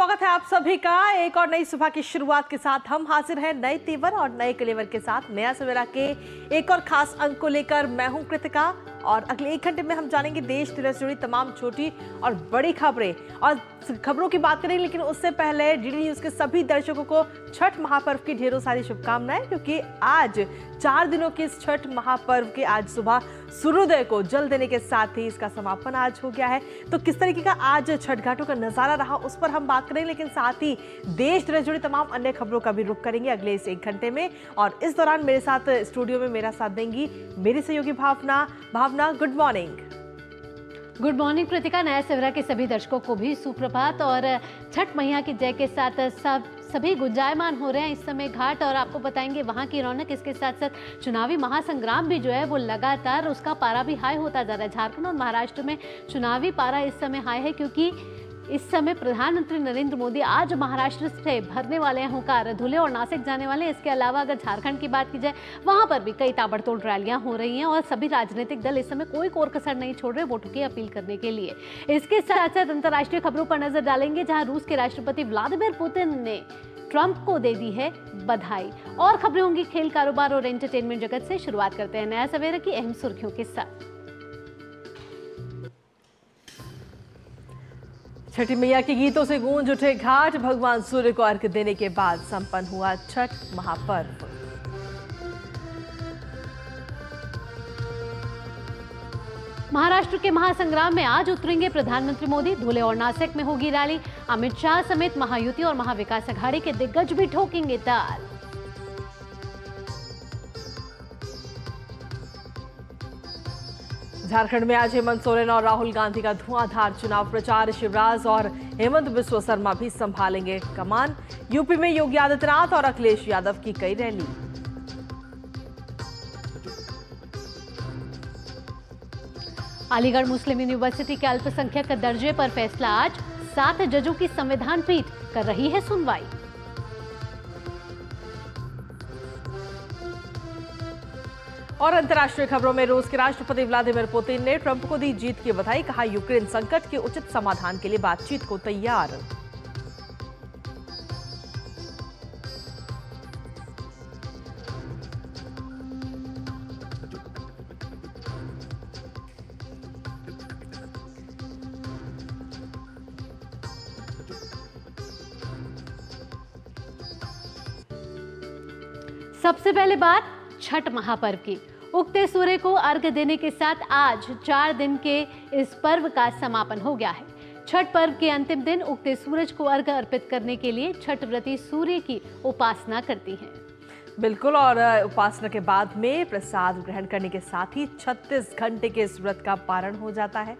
स्वागत है आप सभी का एक और नई सुबह की शुरुआत के साथ। हम हाजिर हैं नए तेवर और नए कलेवर के साथ नया सवेरा के एक और खास अंक को लेकर। मैं हूं कृतिका और अगले 1 घंटे में हम जानेंगे देश दुनिया से जुड़ी तमाम छोटी और बड़ी खबरें और खबरों की बात करेंगे। लेकिन उससे पहले डीडी न्यूज के सभी दर्शकों को छठ महापर्व की ढेरों सारी शुभकामनाएं, क्योंकि आज 4 दिनों के इस छठ महापर्व के आज सुबह सूर्योदय को जल देने के साथ ही इसका समापन आज हो गया है। तो किस तरीके का आज छठ घाटों का नजारा रहा उस पर हम बात करेंगे, लेकिन साथ ही देश दुनिया से जुड़ी तमाम अन्य खबरों का भी रुख करेंगे अगले इस 1 घंटे में। और इस दौरान मेरे साथ स्टूडियो में मेरा साथ देंगी मेरी सहयोगी Bhavna. Good morning. Good morning Kritika. नया सवेरा के सभी दर्शकों को भी सुप्रभात और छठ मैया की जय के साथ सभी गुंजायमान हो रहे हैं इस समय घाट, और आपको बताएंगे वहां की रौनक। इसके साथ साथ चुनावी महासंग्राम भी जो है वो लगातार उसका पारा भी हाई होता जा रहा है। झारखंड और महाराष्ट्र में चुनावी पारा इस समय हाई है, क्योंकि इस समय प्रधानमंत्री नरेंद्र मोदी आज महाराष्ट्र से भरने वाले हैं हुंकार, धुले और नासिक जाने वाले हैं। इसके अलावा अगर झारखंड की बात की जाए, वहां पर भी कई ताबड़तोड़ रैलियां हो रही हैं और सभी राजनीतिक दल इस समय कोई कोर कसर नहीं छोड़ रहे वोटों की अपील करने के लिए। इसके साथ साथ अंतर्राष्ट्रीय खबरों पर नजर डालेंगे, जहां रूस के राष्ट्रपति व्लादिमीर पुतिन ने ट्रंप को दे दी है बधाई। और खबरें होंगी खेल, कारोबार और एंटरटेनमेंट जगत से। शुरुआत करते हैं नया सवेरा की अहम सुर्खियों के साथ। छठी मैया के गीतों से गूंज उठे घाट, भगवान सूर्य को अर्घ्य देने के बाद संपन्न हुआ छठ महापर्व। महाराष्ट्र के महासंग्राम में आज उतरेंगे प्रधानमंत्री मोदी। धुले और नासिक में होगी रैली। अमित शाह समेत महायुति और महाविकास अघाड़ी के दिग्गज भी ठोकेंगे ताल। झारखंड में आज हेमंत सोरेन और राहुल गांधी का धुआंधार चुनाव प्रचार। शिवराज और हेमंत बिस्व शर्मा भी संभालेंगे कमान। यूपी में योगी आदित्यनाथ और अखिलेश यादव की कई रैली। अलीगढ़ मुस्लिम यूनिवर्सिटी के अल्पसंख्यक दर्जे पर फैसला आज। 7 जजों की संविधान पीठ कर रही है सुनवाई। और अंतर्राष्ट्रीय खबरों में रूस के राष्ट्रपति व्लादिमीर पुतिन ने ट्रंप को दी जीत की बधाई। कहा यूक्रेन संकट के उचित समाधान के लिए बातचीत को तैयार। सबसे पहले बात छठ महापर्व की। उगते सूर्य को अर्घ्य देने के साथ आज 4 दिन के इस पर्व का समापन हो गया है। छठ पर्व के अंतिम दिन उगते सूरज को अर्घ्य अर्पित करने के लिए छठ व्रती सूर्य की उपासना करती हैं। बिल्कुल, और उपासना के बाद में प्रसाद ग्रहण करने के साथ ही 36 घंटे के इस व्रत का पारण हो जाता है।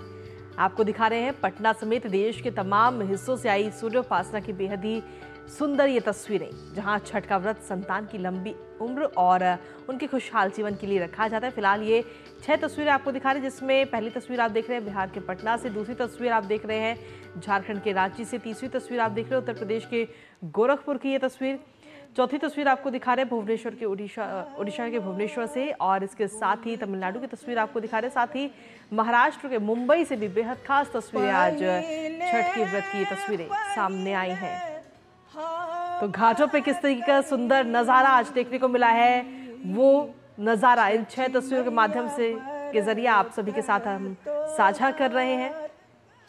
आपको दिखा रहे हैं पटना समेत देश के तमाम हिस्सों से आई सूर्य उपासना की बेहद ही सुंदर ये तस्वीरें, जहां छठ का व्रत संतान की लंबी उम्र और उनके खुशहाल जीवन के लिए रखा जाता है। फिलहाल ये 6 तस्वीरें आपको दिखा रहे हैं, जिसमें पहली तस्वीर आप देख रहे हैं बिहार के पटना से, दूसरी तस्वीर आप देख रहे हैं झारखंड के रांची से, तीसरी तस्वीर आप देख रहे हैं उत्तर प्रदेश के गोरखपुर की ये तस्वीर, चौथी तस्वीर आपको दिखा रहे हैं भुवनेश्वर के उड़ीसा के भुवनेश्वर से, और इसके साथ ही तमिलनाडु की तस्वीर आपको दिखा रहे हैं। साथ ही महाराष्ट्र के मुंबई से भी बेहद खास तस्वीरें आज छठ के व्रत की तस्वीरें सामने आई हैं। तो घाटों पे किस तरीके का सुंदर नजारा आज देखने को मिला है, वो नजारा इन 6 तस्वीरों के माध्यम से के जरिए आप सभी के साथ हम साझा कर रहे हैं।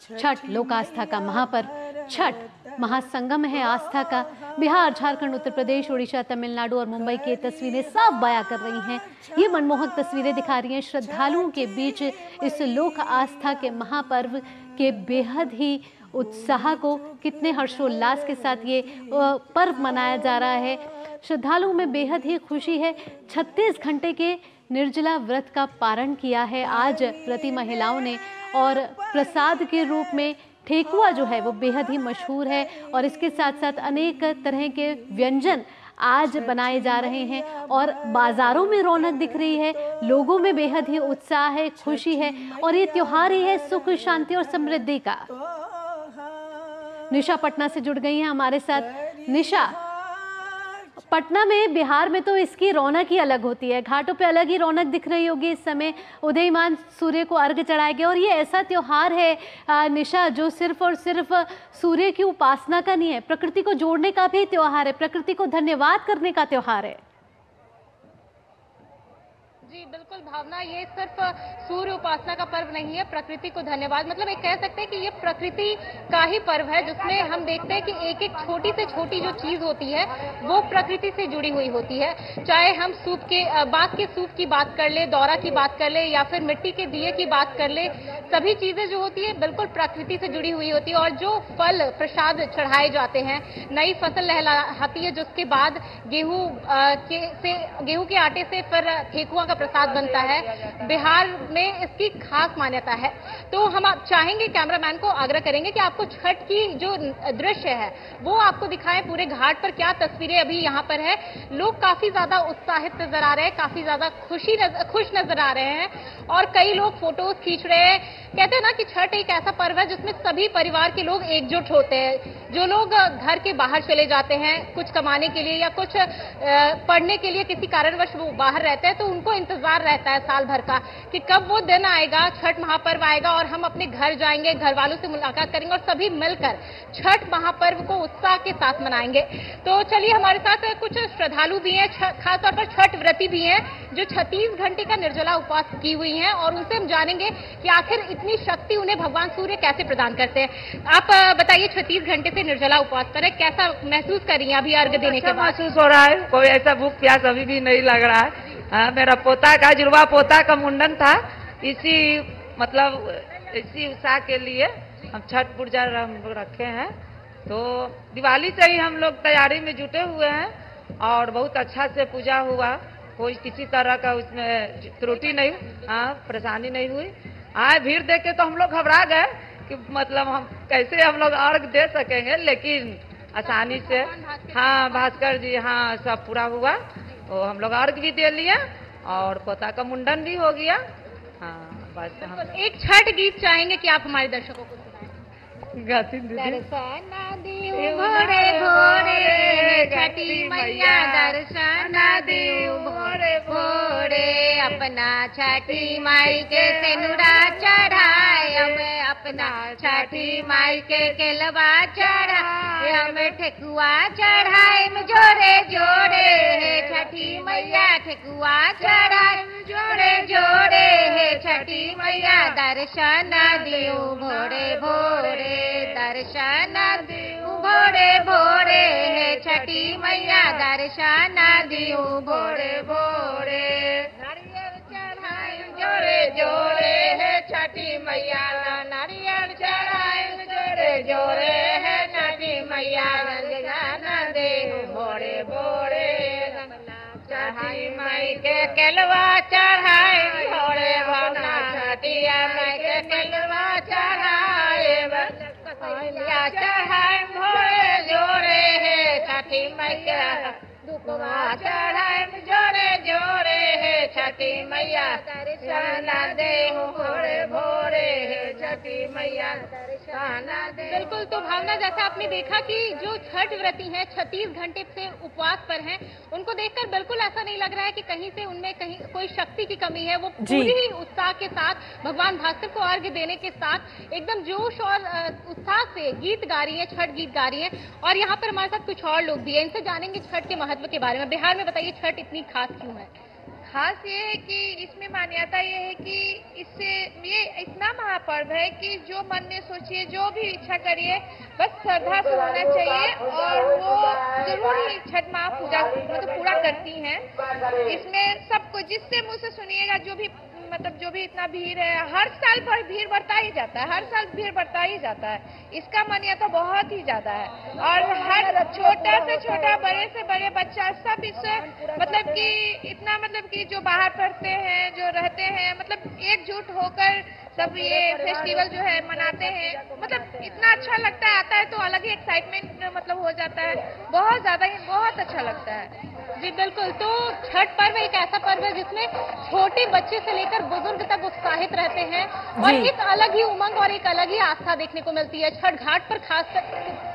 छठ लोक आस्था का महापर्व, छठ महासंगम है आस्था का। बिहार, झारखंड, उत्तर प्रदेश, उड़ीसा, तमिलनाडु और मुंबई की तस्वीरें साफ बयां कर रही हैं। ये मनमोहक तस्वीरें दिखा रही हैं श्रद्धालुओं के बीच इस लोक आस्था के महापर्व के बेहद ही उत्साह को, कितने हर्षोल्लास के साथ ये पर्व मनाया जा रहा है। श्रद्धालुओं में बेहद ही खुशी है। 36 घंटे के निर्जला व्रत का पारण किया है आज व्रती महिलाओं ने, और प्रसाद के रूप में ठेकुआ जो है वो बेहद ही मशहूर है, और इसके साथ साथ अनेक तरह के व्यंजन आज बनाए जा रहे हैं और बाजारों में रौनक दिख रही है। लोगों में बेहद ही उत्साह है, खुशी है, और ये त्योहार ही है सुख, शांति और समृद्धि का। निशा पटना से जुड़ गई हैं हमारे साथ। निशा, पटना में, बिहार में तो इसकी रौनक ही अलग होती है। घाटों पे अलग ही रौनक दिख रही होगी इस समय। उदयमान सूर्य को अर्घ्य चढ़ाया गया और ये ऐसा त्योहार है निशा, जो सिर्फ और सिर्फ सूर्य की उपासना का नहीं है, प्रकृति को जोड़ने का भी त्योहार है, प्रकृति को धन्यवाद करने का त्योहार है। जी बिल्कुल भावना, ये सिर्फ सूर्य उपासना का पर्व नहीं है, प्रकृति को धन्यवाद, मतलब एक कह सकते हैं कि ये प्रकृति का ही पर्व है, जिसमें हम देखते हैं कि एक एक छोटी से छोटी जो चीज होती है वो प्रकृति से जुड़ी हुई होती है। चाहे हम बांस के सूप की बात कर ले, दौरा की बात कर ले, या फिर मिट्टी के दिए की बात कर ले, सभी चीजें जो होती है बिल्कुल प्रकृति से जुड़ी हुई होती है। और जो फल प्रसाद चढ़ाए जाते हैं, नई फसल लहलहाती है, जिसके बाद गेहूं के आटे से फिर ठेकुआ का प्रसाद बनता है। बिहार में इसकी खास मान्यता है। तो हम आप चाहेंगे, कैमरामैन को आग्रह करेंगे कि आपको छठ की जो दृश्य है वो आपको दिखाएं, पूरे घाट पर क्या तस्वीरें अभी यहाँ पर है। लोग काफी ज्यादा उत्साहित नजर आ रहे हैं, काफी ज्यादा खुश नजर आ रहे हैं और कई लोग फोटोज खींच रहे हैं। कहते हैं ना कि छठ एक ऐसा पर्व है जिसमें सभी परिवार के लोग एकजुट होते हैं। जो लोग घर के बाहर चले जाते हैं कुछ कमाने के लिए या कुछ पढ़ने के लिए, किसी कारणवश वो बाहर रहते हैं, तो उनको इंतजार रहता है साल भर का कि कब वो दिन आएगा, छठ महापर्व आएगा और हम अपने घर जाएंगे, घर वालों से मुलाकात करेंगे और सभी मिलकर छठ महापर्व को उत्साह के साथ मनाएंगे। तो चलिए, हमारे साथ कुछ श्रद्धालु भी हैं, खासतौर पर छठ व्रती भी हैं, जो 36 घंटे का निर्जला उपवास की हुई हैं, और उनसे हम जानेंगे कि आखिर इतनी शक्ति उन्हें भगवान सूर्य कैसे प्रदान करते हैं। आप बताइए, 36 घंटे से निर्जला उपवास पर है, कैसा महसूस कर रही हैं अभी अर्घ्य देने के बाद? महसूस हो रहा है, कोई ऐसा भूख प्यास अभी भी नहीं लग रहा है। मेरा पोता का, जुड़वा पोता का मुंडन था, इसी उत्साह के लिए हम छठ पूजा रखे हैं। तो दिवाली से ही हम लोग तैयारी में जुटे हुए हैं और बहुत अच्छा से पूजा हुआ, कोई किसी तरह का उसमें त्रुटि नहीं, परेशानी नहीं हुई। भीड़ देख के तो हम लोग घबरा गए कि मतलब हम कैसे हम लोग अर्घ दे सकेंगे, लेकिन आसानी से भास्कर जी सब पूरा हुआ। तो हम लोग अर्घ भी दे लिए और पोता का मुंडन भी हो गया। बस हम एक छठ गीत चाहेंगे कि आप हमारे दर्शकों को गाती भोरे भोरे छठी मैया दर्शन देव भोरे भोरे, अपना छठी माई के सिनुरा चढ़ाए, हम अपना छठी माई के केलवा चढ़ाए, हम ठेकुआ चढ़ाए जोड़े जोड़े, छठी मैया ठेकुआ चढ़ाए जोड़े जोड़े, छठी मैया दर्शन देव भोरे भोरे, दर्शन देव भोरे भोरे, छठी मैया दर्शन देव भोरे भोरे, नारियल चढ़ाए जोड़े जोड़े है छठी मैया, नारियल चढ़ाए जोड़े जोड़े है छठी मैया, दर्शन देव भोरे भोरे, छठी माई के केलवा चढ़ाए भोरे भोना, छठी माई के केलवा चढ़ाए चढ़ाए भोरे जोड़े है, छठी माई के दुखवा चढ़ाए जोड़े जोड़े है, छठी मैया दर्शन देव भोरे भोरे है, छठी मैया दर्शन दे। बिल्कुल, तो भावना, जैसा आपने देखा कि जो छठ व्रती हैं 36 घंटे से उपवास पर हैं, उनको देखकर बिल्कुल ऐसा नहीं लग रहा है कि कहीं से उनमें कहीं कोई शक्ति की कमी है। वो पूरी ही उत्साह के साथ भगवान भास्कर को अर्घ्य देने के साथ एकदम जोश और उत्साह से गीत गा रही है, छठ गीत गा रही है। और यहाँ पर हमारे साथ कुछ और लोग भी हैं, इनसे जानेंगे छठ के महत्व के बारे में। बिहार में बताइए, छठ इतनी खास क्यों है? खास ये है कि इसमें मान्यता ये है कि इससे ये इतना महापर्व है कि जो मन में सोचिए, जो भी इच्छा करिए, बस श्रद्धा से होना चाहिए और वो जरूर ही छठ माँ पूजा मतलब पूरा करती हैं। इसमें सबको जिससे मुँह से सुनिएगा, जो भी इतना भीड़ है, हर साल पर भीड़ बढ़ता ही जाता है, हर साल भीड़ बढ़ता ही जाता है। इसका मान्यता बहुत ही ज्यादा है और हर छोटा से छोटा, बड़े से बड़े बच्चा सब इससे मतलब कि जो बाहर पढ़ते हैं, जो रहते हैं, मतलब एकजुट होकर सब ये फेस्टिवल जो है मनाते हैं। मतलब इतना अच्छा लगता है, आता है तो अलग ही एक्साइटमेंट मतलब हो जाता है, बहुत ज्यादा ही बहुत अच्छा लगता है। जी बिल्कुल, तो छठ पर्व एक ऐसा पर्व है जिसमें छोटे बच्चे से लेकर बुजुर्ग तक उत्साहित रहते हैं और एक अलग ही उमंग और एक अलग ही आस्था देखने को मिलती है। छठ घाट पर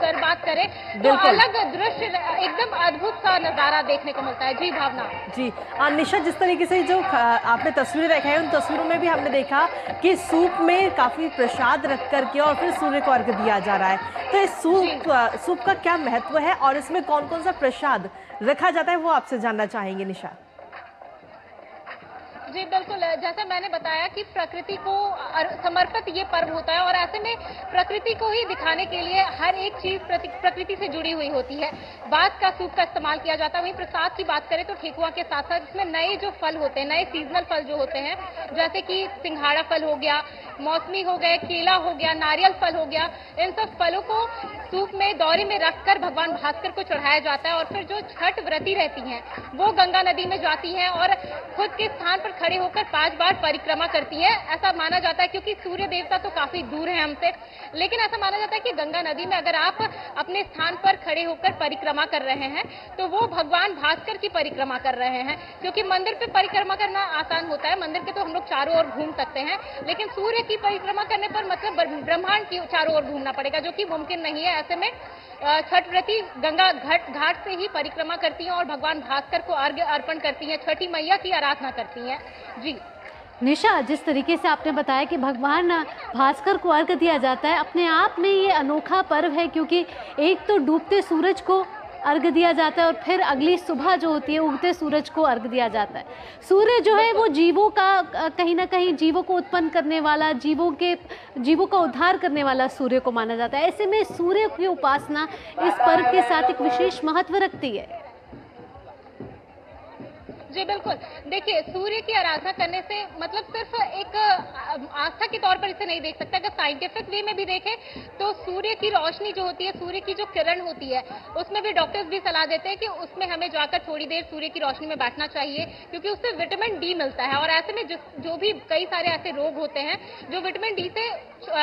कर बात करें तो अलग दृश्य, एकदम अद्भुत सा नजारा देखने को मिलता है। जी भावना। जी निशा, जिस तरीके से जो आपने तस्वीरें दिखाई उन तस्वीरों में भी हमने देखा कि सूप में काफी प्रसाद रख करके और फिर सूर्य को अर्घ्य दिया जा रहा है। तो इस सूप का क्या महत्व है और इसमें कौन कौन सा प्रसाद रखा जाता है, वो आपसे जानना चाहेंगे निशा। जी बिल्कुल, जैसा मैंने बताया कि प्रकृति को समर्पित ये पर्व होता है और ऐसे में प्रकृति को ही दिखाने के लिए हर एक चीज प्रकृति से जुड़ी हुई होती है। बांस का सूप का इस्तेमाल किया जाता है। वहीं प्रसाद की बात करें तो ठेकुआ के साथ साथ इसमें नए जो फल होते हैं, नए सीजनल फल जो होते हैं, जैसे कि सिंघाड़ा फल हो गया, मौसमी हो गए, केला हो गया, नारियल फल हो गया, इन सब फलों को सूप में दौरी में रखकर भगवान भास्कर को चढ़ाया जाता है। और फिर जो छठ व्रती रहती हैं वो गंगा नदी में जाती हैं और खुद के स्थान पर खड़े होकर 5 बार परिक्रमा करती हैं। ऐसा माना जाता है, क्योंकि सूर्य देवता तो काफी दूर है हमसे, लेकिन ऐसा माना जाता है कि गंगा नदी में अगर आप अपने स्थान पर खड़े होकर परिक्रमा कर रहे हैं तो वो भगवान भास्कर की परिक्रमा कर रहे हैं। क्योंकि मंदिर पे परिक्रमा करना आसान होता है, मंदिर के तो हम लोग चारों ओर घूम सकते हैं, लेकिन सूर्य की परिक्रमा करने पर मतलब ब्रह्मांड की चारों ओर घूमना पड़ेगा, जो कि मुमकिन नहीं है। ऐसे में छठ व्रती गंगा घाट से ही परिक्रमा करती हैं और भगवान भास्कर को अर्घ्य अर्पण करती हैं, छठी मैया की आराधना करती हैं। जी निशा, जिस तरीके से आपने बताया कि भगवान भास्कर को अर्घ्य दिया जाता है, अपने आप में ये अनोखा पर्व है, क्योंकि एक तो डूबते सूरज को अर्घ्य दिया जाता है और फिर अगली सुबह जो होती है उगते सूरज को अर्घ्य दिया जाता है। सूर्य जो है वो जीवों का कहीं ना कहीं जीवों को उत्पन्न करने वाला, जीवों का उद्धार करने वाला सूर्य को माना जाता है। ऐसे में सूर्य की उपासना इस पर्व के साथ एक विशेष महत्व रखती है। जी बिल्कुल, देखिए सूर्य की आराधना करने से मतलब सिर्फ एक आस्था के तौर पर इसे नहीं देख सकते। अगर साइंटिफिक वे में भी देखें तो सूर्य की रोशनी जो होती है, सूर्य की जो किरण होती है, उसमें भी डॉक्टर्स भी सलाह देते हैं कि उसमें हमें जाकर थोड़ी देर सूर्य की रोशनी में बैठना चाहिए, क्योंकि उससे विटामिन डी मिलता है। और ऐसे में जो भी कई सारे ऐसे रोग होते हैं जो विटामिन डी से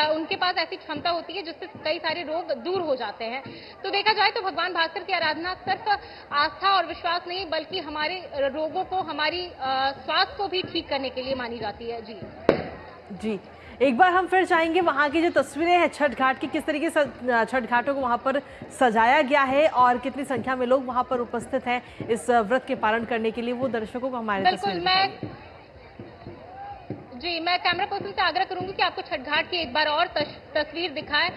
उनके पास ऐसी क्षमता होती है जिससे कई सारे रोग दूर हो जाते हैं। तो देखा जाए तो भगवान भास्कर की आराधना सिर्फ आस्था और विश्वास नहीं, बल्कि हमारे रोगों को, हमारी स्वास्थ्य को भी ठीक करने के लिए मानी जाती है। जी एक बार हम फिर चाहेंगे वहाँ की जो तस्वीरें हैं छठ घाट की, किस तरीके से छठ घाटों को वहाँ पर सजाया गया है और कितनी संख्या में लोग वहाँ पर उपस्थित हैं इस व्रत के पालन करने के लिए, वो दर्शकों को हमारे मैं कैमरा पर्सन से आग्रह करूंगी कि आपको छठ घाट की एक बार और तस्वीर दिखाएं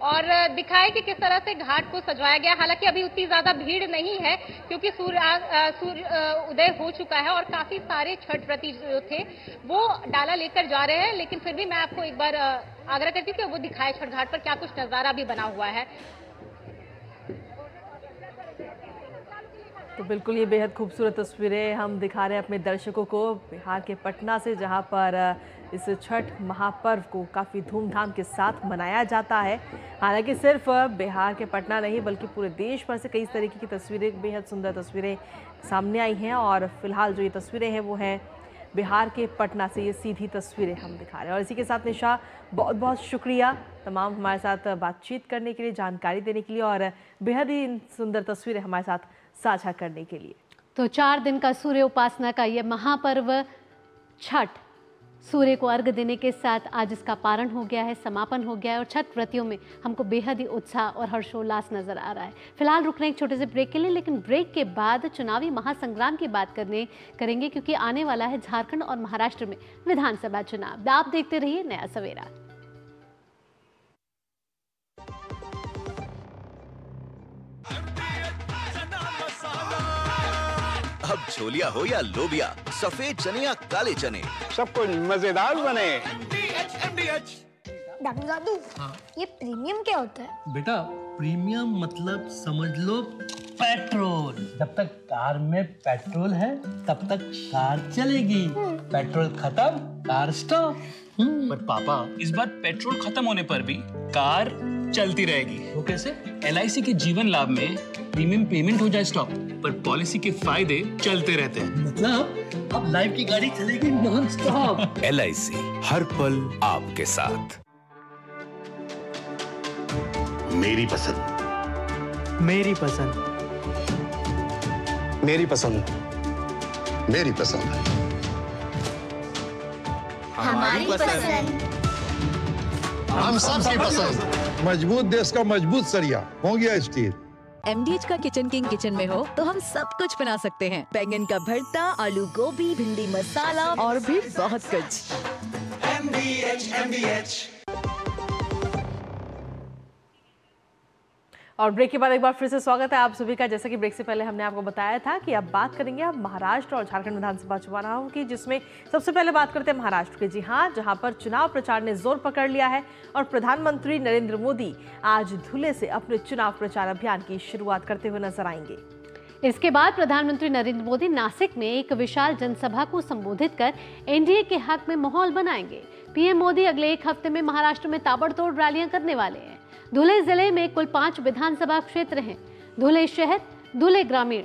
और दिखाएं कि किस तरह से घाट को सजाया गया। हालांकि अभी उतनी ज्यादा भीड़ नहीं है क्योंकि सूर्य उदय हो चुका है और काफी सारे छठ व्रती जो थे वो डाला लेकर जा रहे हैं, लेकिन फिर भी मैं आपको एक बार आग्रह करती हूँ कि वो दिखाए छठ घाट पर क्या कुछ नजारा भी बना हुआ है। तो बिल्कुल ये बेहद खूबसूरत तस्वीरें हम दिखा रहे हैं अपने दर्शकों को बिहार के पटना से, जहां पर इस छठ महापर्व को काफ़ी धूमधाम के साथ मनाया जाता है। हालांकि सिर्फ बिहार के पटना नहीं बल्कि पूरे देश भर से कई तरीके की तस्वीरें, बेहद सुंदर तस्वीरें सामने आई हैं। और फिलहाल जो ये तस्वीरें हैं वो हैं बिहार के पटना से, ये सीधी तस्वीरें हम दिखा रहे हैं। और इसी के साथ निशा, बहुत बहुत शुक्रिया तमाम हमारे साथ बातचीत करने के लिए, जानकारी देने के लिए और बेहद ही सुंदर तस्वीरें हमारे साथ साझा करने के लिए। तो 4 दिन का सूर्य उपासना का ये महापर्व छठ, सूर्य को अर्घ्य देने के साथ आज इसका पारण हो गया है, समापन हो गया है और छठ व्रतियों में हमको बेहद ही उत्साह और हर्षोल्लास नजर आ रहा है। फिलहाल रुक रहे हैं एक छोटे से ब्रेक के लिए, लेकिन ब्रेक के बाद चुनावी महासंग्राम की बात करेंगे क्योंकि आने वाला है झारखंड और महाराष्ट्र में विधानसभा चुनाव। आप देखते रहिए नया सवेरा। अब छोलिया हो या लोबिया, सफेद चने या काले चने, सब कुछ मजेदार बने। डॉक्टर दादू, ये प्रीमियम क्या होता है? बेटा प्रीमियम मतलब समझ लो पेट्रोल। जब तक कार में पेट्रोल है तब तक कार चलेगी, पेट्रोल खत्म कार स्टॉप। पर पापा, इस बार पेट्रोल खत्म होने पर भी कार चलती रहेगी। वो कैसे? LIC के जीवन लाभ में प्रीमियम पेमेंट हो जाए स्टॉप, पर पॉलिसी के फायदे चलते रहते हैं। मतलब अब लाइफ की गाड़ी चलेगी नॉन स्टॉप। LIC हर पल आपके साथ। मेरी पसंद, मेरी पसंद, मेरी पसंद, मेरी पसंद, हमारी पसंद। हम सबकी पसंद। मजबूत देश का मजबूत सरिया हो गया स्टील। MDH का किचन किंग किचन में हो तो हम सब कुछ बना सकते हैं। बैंगन का भरता, आलू गोभी, भिंडी मसाला और भी बहुत कुछ। MDH। और ब्रेक के बाद एक बार फिर से स्वागत है आप सभी का। जैसा कि ब्रेक से पहले हमने आपको बताया था कि अब बात करेंगे अब महाराष्ट्र और झारखंड विधानसभा चुनाव की, जिसमें सबसे पहले बात करते हैं महाराष्ट्र की। जी हाँ, जहां पर चुनाव प्रचार ने जोर पकड़ लिया है और प्रधानमंत्री नरेंद्र मोदी आज धुले से अपने चुनाव प्रचार अभियान की शुरुआत करते हुए नजर आएंगे। इसके बाद प्रधानमंत्री नरेंद्र मोदी नासिक में एक विशाल जनसभा को संबोधित कर एनडीए के हक में माहौल बनाएंगे। पीएम मोदी अगले एक हफ्ते में महाराष्ट्र में ताबड़तोड़ रैलियां करने वाले हैं। धुले जिले में कुल 5 विधानसभा क्षेत्र हैं। धुले शहर, धुले ग्रामीण,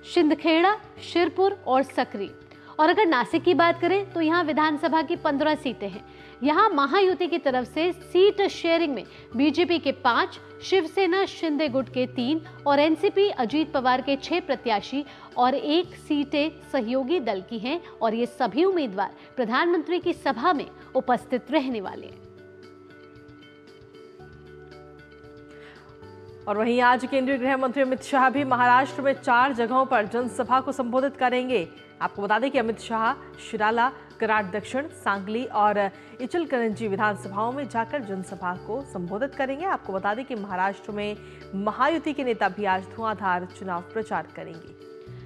शिंदखेड़ा, शिरपुर और सकरी। और अगर नासिक की बात करें तो यहाँ विधानसभा की 15 सीटें हैं। यहाँ महायुति की तरफ से सीट शेयरिंग में बीजेपी के 5, शिवसेना शिंदे गुट के 3 और एनसीपी अजीत पवार के 6 प्रत्याशी और 1 सीटें सहयोगी दल की हैं। और ये सभी उम्मीदवार प्रधानमंत्री की सभा में उपस्थित रहने वाले हैं। और वहीं आज केंद्रीय गृह मंत्री अमित शाह भी महाराष्ट्र में 4 जगहों पर जनसभा को संबोधित करेंगे। आपको बता दें कि अमित शाह शिराला, कराड दक्षिण, सांगली और इचलकरंजी विधानसभाओं में जाकर जनसभा को संबोधित करेंगे। आपको बता दें कि महाराष्ट्र में महायुति के नेता भी आज धुआंधार चुनाव प्रचार करेंगे।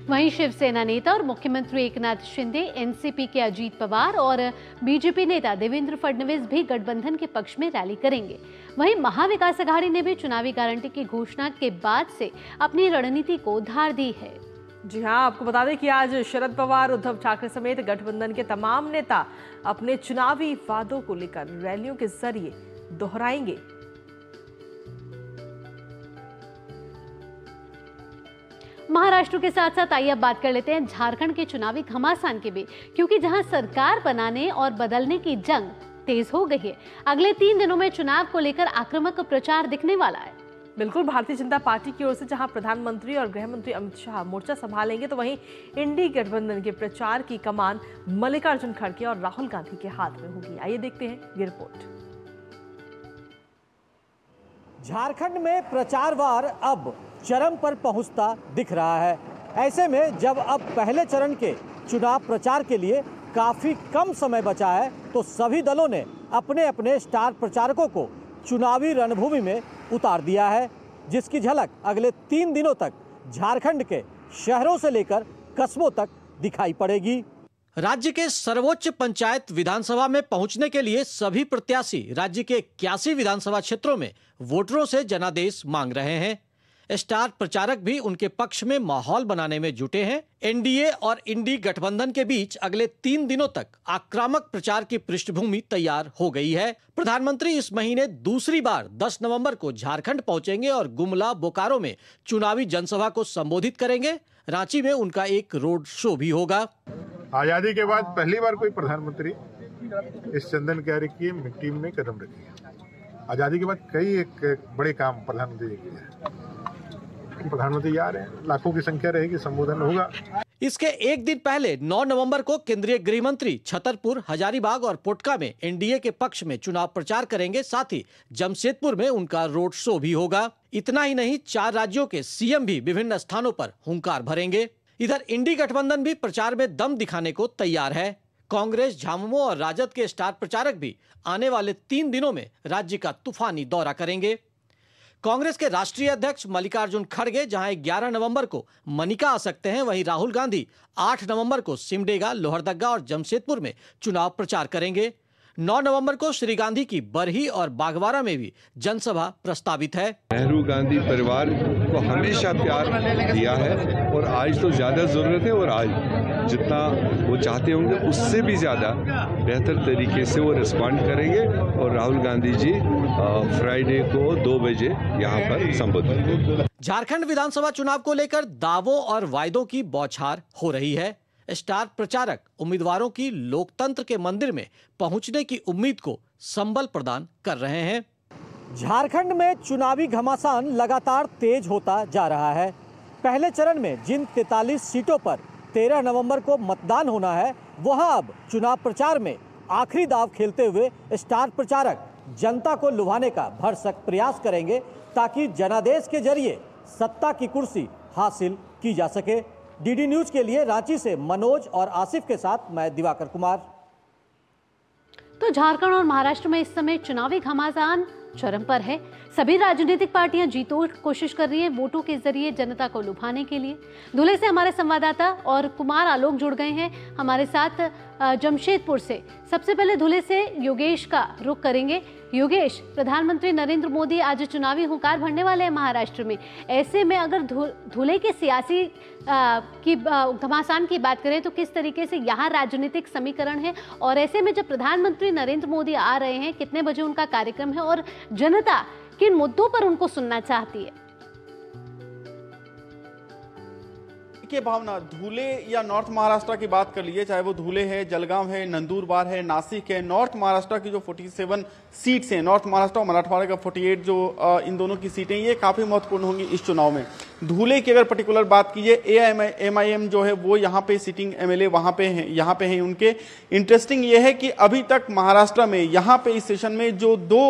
वहीं शिवसेना नेता और मुख्यमंत्री एकनाथ शिंदे, एनसीपी के अजीत पवार और बीजेपी नेता देवेंद्र फडणवीस भी गठबंधन के पक्ष में रैली करेंगे। वहीं महाविकास अघाड़ी ने भी चुनावी गारंटी की घोषणा के बाद से अपनी रणनीति को धार दी है। जी हाँ, आपको बता दें कि आज शरद पवार, उद्धव ठाकरे समेत गठबंधन के तमाम नेता अपने चुनावी वादों को लेकर रैलियों के जरिए दोहराएंगे। महाराष्ट्र के साथ साथ आइए अब बात कर लेते हैं झारखंड के चुनावी घमासान की भी, क्योंकि जहां सरकार बनाने और बदलने की जंग तेज हो गई है, अगले 3 दिनों में चुनाव को लेकर आक्रामक प्रचार दिखने वाला है। बिल्कुल, भारतीय जनता पार्टी की ओर से जहां प्रधानमंत्री और गृह मंत्री अमित शाह मोर्चा संभालेंगे, तो वहीं इंडी गठबंधन के प्रचार की कमान मल्लिकार्जुन खड़गे और राहुल गांधी के हाथ में होगी। आइए देखते हैं ये रिपोर्ट। झारखंड में प्रचार वार अब चरम पर पहुंचता दिख रहा है। ऐसे में जब अब पहले चरण के चुनाव प्रचार के लिए काफी कम समय बचा है, तो सभी दलों ने अपने अपने स्टार प्रचारकों को चुनावी रणभूमि में उतार दिया है, जिसकी झलक अगले 3 दिनों तक झारखंड के शहरों से लेकर कस्बों तक दिखाई पड़ेगी। राज्य के सर्वोच्च पंचायत विधानसभा में पहुंचने के लिए सभी प्रत्याशी राज्य के 81 विधानसभा क्षेत्रों में वोटरों से जनादेश मांग रहे हैं। स्टार प्रचारक भी उनके पक्ष में माहौल बनाने में जुटे हैं। एनडीए और इंडी गठबंधन के बीच अगले 3 दिनों तक आक्रामक प्रचार की पृष्ठभूमि तैयार हो गई है। प्रधानमंत्री इस महीने दूसरी बार 10 नवंबर को झारखंड पहुंचेंगे और गुमला, बोकारो में चुनावी जनसभा को संबोधित करेंगे। रांची में उनका एक रोड शो भी होगा। आजादी के बाद पहली बार कोई प्रधानमंत्री इस चंदन क्यारी की मिट्टी में कदम रखे। आजादी के बाद कई एक बड़े काम प्रधानमंत्री ने किए हैं। प्रधानमंत्री आ रहे हैं, लाखों की संख्या रहेगी, संबोधन होगा। इसके एक दिन पहले 9 नवंबर को केंद्रीय गृह मंत्री छतरपुर, हजारीबाग और पोटका में एनडीए के पक्ष में चुनाव प्रचार करेंगे। साथ ही जमशेदपुर में उनका रोड शो भी होगा। इतना ही नहीं, 4 राज्यों के सीएम भी विभिन्न स्थानों पर हुंकार भरेंगे। इधर इंडी गठबंधन भी प्रचार में दम दिखाने को तैयार है। कांग्रेस, झामुमो और राजद के स्टार प्रचारक भी आने वाले 3 दिनों में राज्य का तूफानी दौरा करेंगे। कांग्रेस के राष्ट्रीय अध्यक्ष मल्लिकार्जुन खड़गे जहां 11 नवंबर को मनिका आ सकते हैं, वहीं राहुल गांधी 8 नवंबर को सिमडेगा, लोहरदगा और जमशेदपुर में चुनाव प्रचार करेंगे। 9 नवंबर को श्री गांधी की बरही और बागवाड़ा में भी जनसभा प्रस्तावित है। नेहरू गांधी परिवार को हमेशा प्यार दिया है और आज तो ज्यादा जरूरत है, और आज जितना वो चाहते होंगे उससे भी ज्यादा बेहतर तरीके से वो रिस्पॉन्ड करेंगे। और राहुल गांधी जी फ्राइडे को 2 बजे यहाँ पर संबोधित करेंगे। झारखंड विधानसभा चुनाव को लेकर दावों और वायदों की बौछार हो रही है। स्टार प्रचारक उम्मीदवारों की लोकतंत्र के मंदिर में पहुंचने की उम्मीद को संबल प्रदान कर रहे हैं। झारखंड में चुनावी घमासान लगातार तेज होता जा रहा है। पहले चरण में जिन 43 सीटों पर 13 नवंबर को मतदान होना है, वहां अब चुनाव प्रचार में आखिरी दाव खेलते हुए स्टार प्रचारक जनता को लुभाने का भरसक प्रयास करेंगे ताकि जनादेश के जरिए सत्ता की कुर्सी हासिल की जा सके। डीडी न्यूज के लिए रांची से मनोज और आसिफ के साथ मैं दिवाकर कुमार। तो झारखंड और महाराष्ट्र में इस समय चुनावी घमासान चरम पर है। सभी राजनीतिक पार्टियां जीतोड़ कोशिश कर रही हैं वोटों के जरिए जनता को लुभाने के लिए। धुले से हमारे संवाददाता और कुमार आलोक जुड़ गए हैं हमारे साथ जमशेदपुर से। सबसे पहले धुले से योगेश का रुख करेंगे। योगेश, प्रधानमंत्री नरेंद्र मोदी आज चुनावी हुंकार भरने वाले हैं महाराष्ट्र में। ऐसे में अगर धुले के सियासी की घमासान की बात करें तो किस तरीके से यहाँ राजनीतिक समीकरण है, और ऐसे में जब प्रधानमंत्री नरेंद्र मोदी आ रहे हैं, कितने बजे उनका कार्यक्रम है और जनता किन मुद्दों पर उनको सुनना चाहती है? के भावना धुले या नॉर्थ महाराष्ट्र की बात कर लीजिए, चाहे वो धुले है, जलगांव है, नंदुरबार है, नासिक है, नॉर्थ महाराष्ट्र की जो 47 सीट्स हैं, नॉर्थ महाराष्ट्र और मराठवाड़ा का 48 जो इन दोनों की सीटें, ये काफी महत्वपूर्ण होंगी इस चुनाव में। धुले की अगर पर्टिकुलर बात कीजिए, AIMIM जो है वो यहाँ पे सिटिंग MLA वहां पे हैं, यहाँ पे हैं उनके। इंटरेस्टिंग ये है कि अभी तक महाराष्ट्र में यहाँ पे इस सेशन में जो 2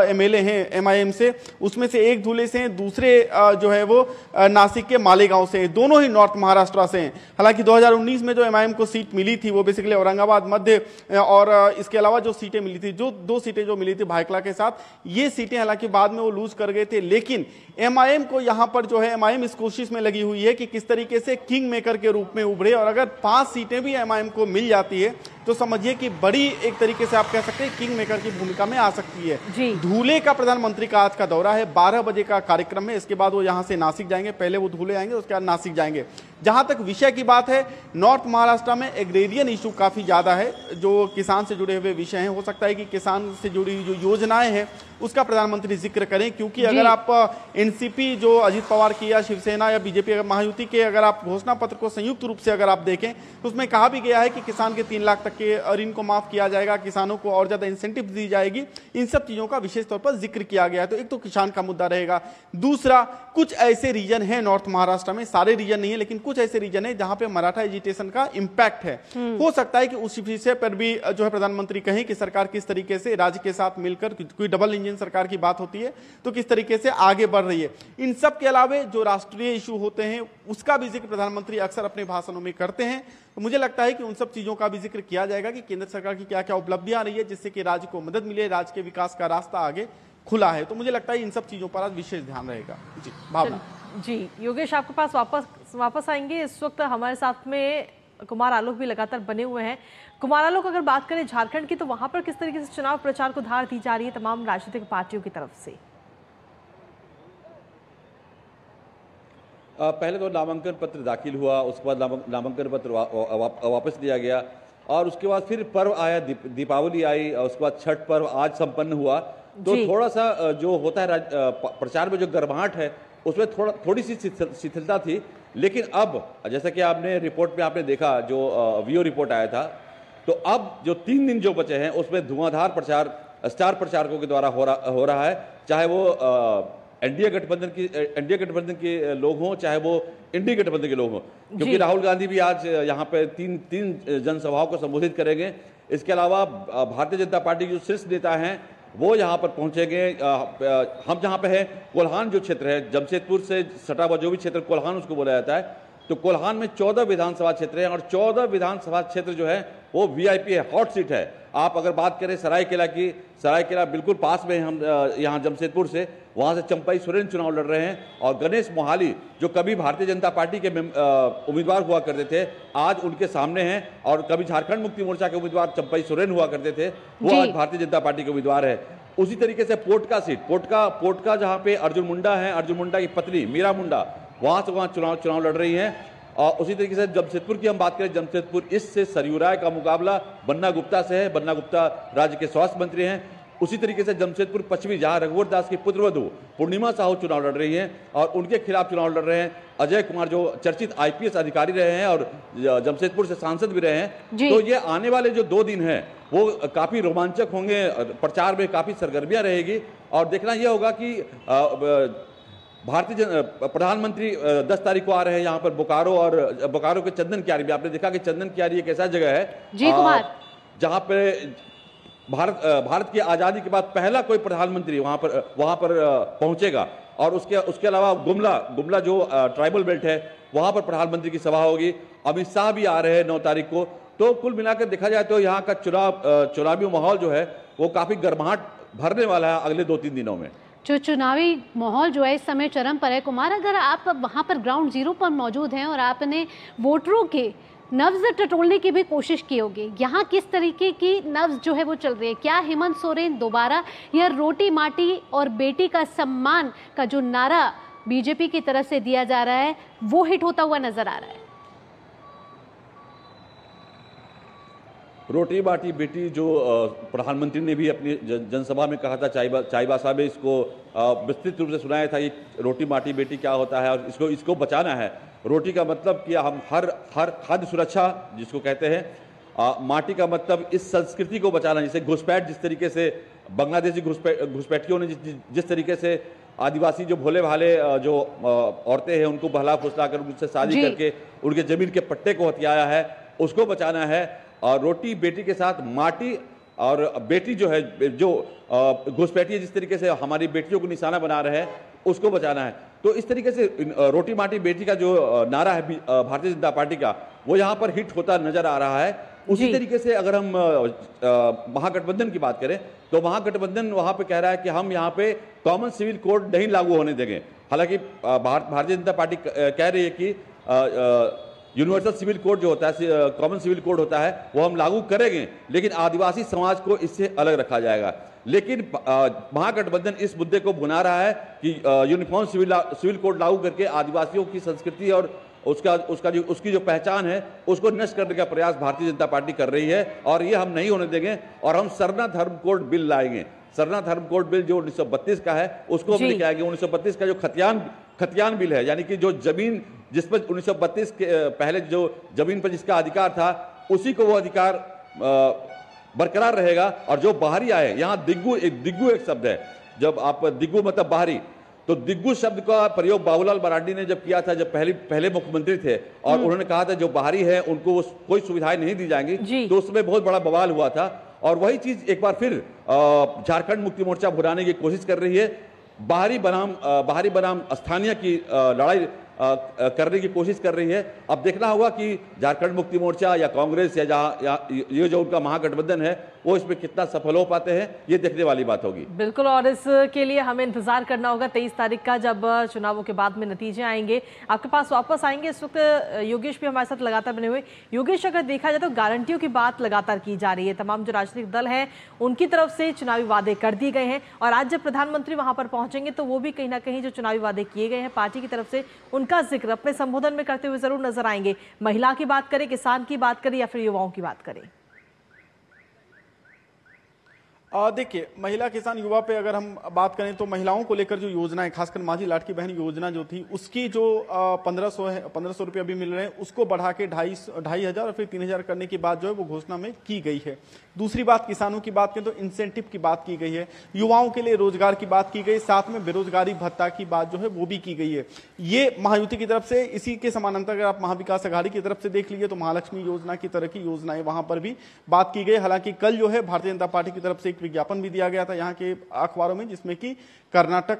MLA हैं MIM से, उसमें से एक धुले से हैं, दूसरे जो है वो नासिक के मालेगांव से हैं, दोनों ही नॉर्थ महाराष्ट्र से हैं। हालांकि 2019 में जो MIM को सीट मिली थी वो बेसिकली औरंगाबाद मध्य और इसके अलावा जो सीटें मिली थी, जो 2 सीटें जो मिली थी भायखला के साथ, ये सीटें हालांकि बाद में वो लूज कर गए थे। लेकिन MIM को यहाँ पर जो है MIM इस कोशिश में लगी हुई है कि किस तरीके से किंग मेकर के रूप में उभरे, और अगर 5 सीटें भी MIM को मिल जाती है तो समझिए कि बड़ी एक तरीके से आप कह सकते हैं किंग मेकर की भूमिका में आ सकती है। धुले का प्रधानमंत्री का आज का दौरा है, 12 बजे का कार्यक्रम है। इसके बाद वो यहां से नासिक जाएंगे, पहले वो धुले आएंगे, उसके बाद नासिक जाएंगे। जहां तक विषय की बात है, नॉर्थ महाराष्ट्र में एग्रेरियन इशू काफी ज्यादा है, जो किसान से जुड़े हुए विषय हैं। हो सकता है कि किसान से जुड़ी जो योजनाएं हैं उसका प्रधानमंत्री जिक्र करें, क्योंकि अगर आप एनसीपी जो अजित पवार की या शिवसेना या बीजेपी महायुति के अगर आप घोषणा पत्र को संयुक्त रूप से अगर आप देखें तो उसमें कहा भी गया है कि किसान के 3 लाख तक के ऋण को माफ किया जाएगा, किसानों को और ज्यादा इंसेंटिव दी जाएगी। इन सब चीजों का विशेष तौर पर जिक्र किया गया है। तो एक तो किसान का मुद्दा रहेगा। दूसरा, कुछ ऐसे रीजन है नॉर्थ महाराष्ट्र में, सारे रीजन नहीं है लेकिन कुछ ऐसे रीजन है जहां पे मराठा एजिटेशन का इंपैक्ट है। हो सकता है कि उस विषय पर भी जो है प्रधानमंत्री कहें कि सरकार किस तरीके से राज्य के साथ मिलकर, कोई डबल इंजन सरकार की बात होती है तो किस तरीके से आगे बढ़ रही है। इन सब के अलावा जो राष्ट्रीय इशू होते हैं उसका भी जिक्र प्रधानमंत्री अक्सर अपने भाषणों में करते हैं। तो मुझे लगता है कि उन सब चीजों का भी जिक्र किया जाएगा कि केंद्र सरकार की क्या क्या उपलब्धियां आ रही है जिससे कि राज्य को मदद मिले, राज्य के विकास का रास्ता आगे खुला है। तो मुझे लगता है इन सब चीजों पर आज विशेष ध्यान रहेगा। जी भावना। जी योगेश, आपके पास वापस आएंगे। इस वक्त हमारे साथ में कुमार आलोक भी लगातार बने हुए हैं। कुमार आलोक, अगर बात करें झारखंड की तो वहां पर किस तरीके से चुनाव प्रचार को धार दी जा रही है तमाम राजनीतिक पार्टियों की तरफ से? पहले तो नामांकन पत्र दाखिल हुआ, उसके बाद नामांकन पत्र वापस लिया गया और उसके बाद फिर पर्व आया, दीपावली आई और उसके बाद छठ पर्व आज संपन्न हुआ। तो थोड़ा सा जो होता है प्रचार में जो गर्माहट है उसमें थोड़ी सी शिथिलता थी। लेकिन अब जैसा कि आपने रिपोर्ट में आपने देखा, जो वीओ रिपोर्ट आया था, तो अब जो 3 दिन जो बचे हैं उसमें धुआंधार प्रचार स्टार प्रचारकों के द्वारा हो रहा है। चाहे वो एनडीए गठबंधन के लोग हों, चाहे वो इंडी गठबंधन के लोग हों, क्योंकि राहुल गांधी भी आज यहाँ पे तीन जनसभाओं को संबोधित करेंगे। इसके अलावा भारतीय जनता पार्टी के जो शीर्ष नेता हैं वो यहाँ पर पहुंचेंगे। हम जहाँ पे हैं कोल्हान जो क्षेत्र है, जमशेदपुर से सटा हुआ जो भी क्षेत्र कोल्हान उसको बोला जाता है, तो कोल्हान में 14 विधानसभा क्षेत्र हैं और 14 विधानसभा क्षेत्र जो है वो वीआईपी है, हॉट सीट है। आप अगर बात करें सरायकेला की, सरायकेला बिल्कुल पास में हम यहाँ जमशेदपुर से, वहाँ से चंपई सोरेन चुनाव लड़ रहे हैं। और गणेश मोहाली जो कभी भारतीय जनता पार्टी के उम्मीदवार हुआ करते थे, आज उनके सामने हैं। और कभी झारखंड मुक्ति मोर्चा के उम्मीदवार चंपई सोरेन हुआ करते थे, वो आज भारतीय जनता पार्टी के उम्मीदवार है। उसी तरीके से पोटका सीट, पोटका जहाँ पे अर्जुन मुंडा है, अर्जुन मुंडा की पत्नी मीरा मुंडा वहाँ से वहाँ चुनाव लड़ रही हैं। और उसी तरीके से जमशेदपुर की हम बात करें, जमशेदपुर इससे सरयू राय का मुकाबला बन्ना गुप्ता से है। बन्ना गुप्ता राज्य के स्वास्थ्य मंत्री हैं। उसी तरीके से जमशेदपुर पश्चिमी, जहां रघुवर दास की पुत्रवधू पूर्णिमा साहू चुनाव लड़ रही हैं और उनके खिलाफ चुनाव लड़ रहे हैं अजय कुमार, जो चर्चित आईपीएस अधिकारी रहे हैं और जमशेदपुर से सांसद भी रहे हैं। तो ये आने वाले जो 2 दिन हैं वो काफी रोमांचक होंगे, प्रचार में काफी सरगर्मियां रहेगी। और देखना यह होगा कि प्रधानमंत्री 10 तारीख को आ रहे हैं यहाँ पर बोकारो, और बोकारो के चंदन क्यारी भी आपने देखा कि चंदन क्यारी एक ऐसा जगह है जी कुमार, जहाँ पे भारत की आजादी के बाद पहला कोई प्रधानमंत्री वहां पर पहुंचेगा। और उसके अलावा गुमला जो ट्राइबल बेल्ट है वहां पर प्रधानमंत्री की सभा होगी। अमित शाह भी आ रहे हैं 9 तारीख को। तो कुल मिलाकर देखा जाए तो यहाँ का चुनावी माहौल जो है वो काफी गर्माहट भरने वाला है अगले 2-3 दिनों में। जो चुनावी माहौल जो है इस समय चरम पर है। कुमार, अगर आप वहाँ पर ग्राउंड जीरो पर मौजूद हैं और आपने वोटरों के नब्ज टटोलने की भी कोशिश की होगी, यहाँ किस तरीके की नब्ज जो है वो चल रही है? क्या हेमंत सोरेन दोबारा यह रोटी माटी और बेटी का सम्मान का जो नारा बीजेपी की तरफ से दिया जा रहा है वो हिट होता हुआ नजर आ रहा है? रोटी बाटी बेटी जो प्रधानमंत्री ने भी अपनी जनसभा में कहा था, चाईबासा में इसको विस्तृत रूप से सुनाया था, ये रोटी बाटी बेटी क्या होता है और इसको बचाना है। रोटी का मतलब कि हम हर खाद्य सुरक्षा जिसको कहते हैं, माटी का मतलब इस संस्कृति को बचाना, जैसे घुसपैठ, जिस तरीके से बांग्लादेशी घुसपैठियों ने जिस तरीके से आदिवासी जो भोले भाले जो औरतें हैं उनको बहला फुसला कर उनसे शादी करके उनके जमीन के पट्टे को हथियाया है, उसको बचाना है। और रोटी बेटी के साथ माटी और बेटी जो है, जो घुसपैठिए जिस तरीके से हमारी बेटियों को निशाना बना रहे हैं उसको बचाना है। तो इस तरीके से रोटी माटी बेटी का जो नारा है भारतीय जनता पार्टी का, वो यहाँ पर हिट होता नजर आ रहा है। उसी तरीके से अगर हम महागठबंधन की बात करें तो महागठबंधन वहां पे कह रहा है कि हम यहाँ पे कॉमन सिविल कोड नहीं लागू होने देंगे। हालांकि भारतीय जनता पार्टी कह रही है कि यूनिवर्सल सिविल कोड जो होता है, कॉमन सिविल कोड होता है, वो हम लागू करेंगे, लेकिन आदिवासी समाज को इससे अलग रखा जाएगा। लेकिन महागठबंधन इस मुद्दे को भुना रहा है कि यूनिफॉर्म सिविल कोड लागू करके आदिवासियों की संस्कृति और उसकी जो पहचान है उसको नष्ट करने का प्रयास भारतीय जनता पार्टी कर रही है, और ये हम नहीं होने देंगे। और हम सरना धर्म कोड बिल लाएंगे। सरना धर्म कोड बिल जो 1932 का है उसको हम लेके आएंगे। 1932 का जो खतियान बिल है, यानी कि जो जमीन जिस पर 1932 के पहले जो जमीन पर जिसका अधिकार था उसी को वो अधिकार बरकरार रहेगा। और जो बाहरी आए, यहाँ दिग्गू एक शब्द है, जब आप दिग्गू मतलब बाहरी, तो दिग्गू शब्द का प्रयोग बाबूलाल मरांडी ने जब किया था, जब पहले मुख्यमंत्री थे, और उन्होंने कहा था जो बाहरी है उनको कोई सुविधाएं नहीं दी जाएंगी, तो उसमें बहुत बड़ा बवाल हुआ था। और वही चीज एक बार फिर झारखंड मुक्ति मोर्चा भुनाने की कोशिश कर रही है। बाहरी बनाम स्थानीय की लड़ाई करने की कोशिश कर रही है। अब देखना होगा कि झारखंड मुक्ति मोर्चा या कांग्रेस या ये जो उनका महागठबंधन है वो इसमें कितना सफल हो पाते हैं, ये देखने वाली बात होगी। बिल्कुल, और इसके लिए हमें इंतजार करना होगा 23 तारीख का, जब चुनावों के बाद में नतीजे आएंगे। आपके पास वापस आएंगे। इस वक्त योगेश भी हमारे साथ लगातार बने हुए। योगेश, अगर देखा जाए तो गारंटियों की बात लगातार की जा रही है, तमाम जो राजनीतिक दल हैं उनकी तरफ से चुनावी वादे कर दिए गए हैं, और आज जब प्रधानमंत्री वहां पर पहुंचेंगे तो वो भी कहीं ना कहीं जो चुनावी वादे किए गए हैं पार्टी की तरफ से उनका जिक्र अपने संबोधन में करते हुए जरूर नजर आएंगे। महिला की बात करें, किसान की बात करें या फिर युवाओं की बात करें? देखिए, महिला किसान युवा पे अगर हम बात करें तो महिलाओं को लेकर जो योजना है, खासकर माझी लाडकी बहन योजना जो थी, उसकी जो 1500 रुपये अभी मिल रहे हैं उसको बढ़ा के 2,500 और फिर 3,000 करने की बात जो है वो घोषणा में की गई है। दूसरी बात, किसानों की बात करें तो इंसेंटिव की बात की गई है, युवाओं के लिए रोजगार की बात की गई, साथ में बेरोजगारी भत्ता की बात जो है वो भी की गई है। ये महायुति की तरफ से, इसी के समानांतर अगर आप महाविकास अघाड़ी की तरफ से देख लीजिए तो महालक्ष्मी योजना की तरह की योजनाएं वहां पर भी बात की गई। हालांकि कल जो है भारतीय जनता पार्टी की तरफ से एक विज्ञापन भी दिया गया था यहाँ के अखबारों में, जिसमें कि कर्नाटक,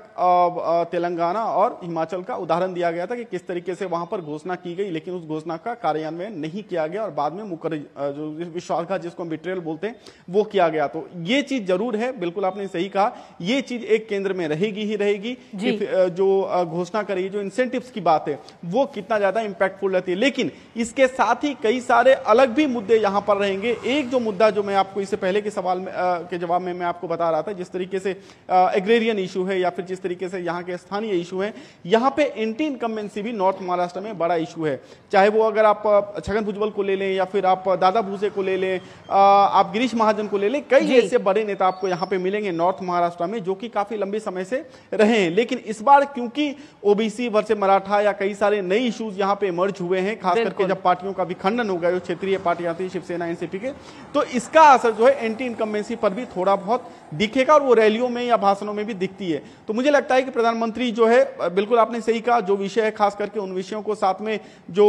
तेलंगाना और हिमाचल का उदाहरण दिया गया था कि किस तरीके से वहां पर घोषणा की गई, लेकिन उस घोषणा का कार्यान्वयन नहीं किया गया और बाद में मुकर जो विश्वासघात जिसको हम बिट्रेयल बोलते हैं वो किया गया। तो ये चीज जरूर है, बिल्कुल आपने सही कहा, ये चीज एक केंद्र में रहेगी ही रहेगी कि जो घोषणा करेगी, जो इंसेंटिव्स की बात है वो कितना ज्यादा इंपैक्टफुल रहती है। लेकिन इसके साथ ही कई सारे अलग भी मुद्दे यहां पर रहेंगे। एक जो मुद्दा जो मैं आपको इससे पहले के सवाल में के जवाब में मैं आपको बता रहा था, जिस तरीके से एग्रेरियन इशू है या फिर जिस तरीके से यहाँ के स्थानीय इशू है, यहाँ पे एंटी इनकम्बेंसी भी नॉर्थ महाराष्ट्र में बड़ा इशू है। चाहे वो अगर आप छगन भुजबल को ले लें या फिर आप दादा भूसे को ले लें, आप गिरीश महाजन को ले लें, कई ऐसे बड़े नेता आपको यहाँ पे मिलेंगे नॉर्थ महाराष्ट्र में जो कि काफी लंबे समय से रहे हैं। लेकिन इस बार क्योंकि ओबीसी वर्सेस मराठा या कई सारे नए इश्यूज यहाँ पे इमर्ज हुए हैं, खास करके जब पार्टियों का विखंडन हो गया, जो क्षेत्रीय पार्टियां थी शिवसेना एनसीपी के, तो इसका असर जो है एंटी इनकम्बेंसी पर भी थोड़ा बहुत दिखेगा और वो रैलियों में या भाषणों में भी दिखती है। है। तो मुझे लगता है कि प्रधानमंत्री जो है, बिल्कुल आपने सही कहा, जो विषय है खास करके उन विषयों को साथ में जो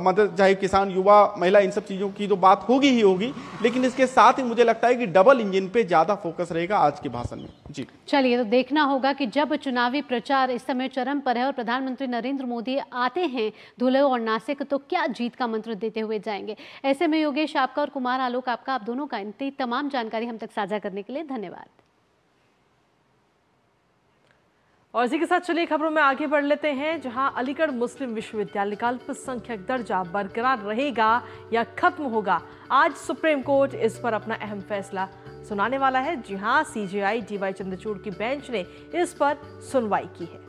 मदद चाहे किसान, युवा, महिला, इन सब चीजों की तो बात होगी ही होगी, लेकिन इसके साथ ही मुझे लगता है कि डबल इंजन पे ज्यादा फोकस रहेगा आज के भाषण में। जी चलिए, तो देखना होगा कि जब चुनावी प्रचार इस समय चरम पर है और प्रधानमंत्री नरेंद्र मोदी आते हैं धुले और नासिक, तो क्या जीत का मंत्र देते हुए जाएंगे। ऐसे में योगेश आपका और कुमार आलोक आपका, आप दोनों का इतनी तमाम जानकारी हम तक साझा करने के लिए धन्यवाद। और इसी के साथ चलिए खबरों में आगे बढ़ लेते हैं, जहां अलीगढ़ मुस्लिम विश्वविद्यालय का अल्पसंख्यक दर्जा बरकरार रहेगा या खत्म होगा। आज सुप्रीम कोर्ट इस पर अपना अहम फैसला सुनाने वाला है। जी हां, सीजेआई डीवाई चंद्रचूड़ की बेंच ने इस पर सुनवाई की है।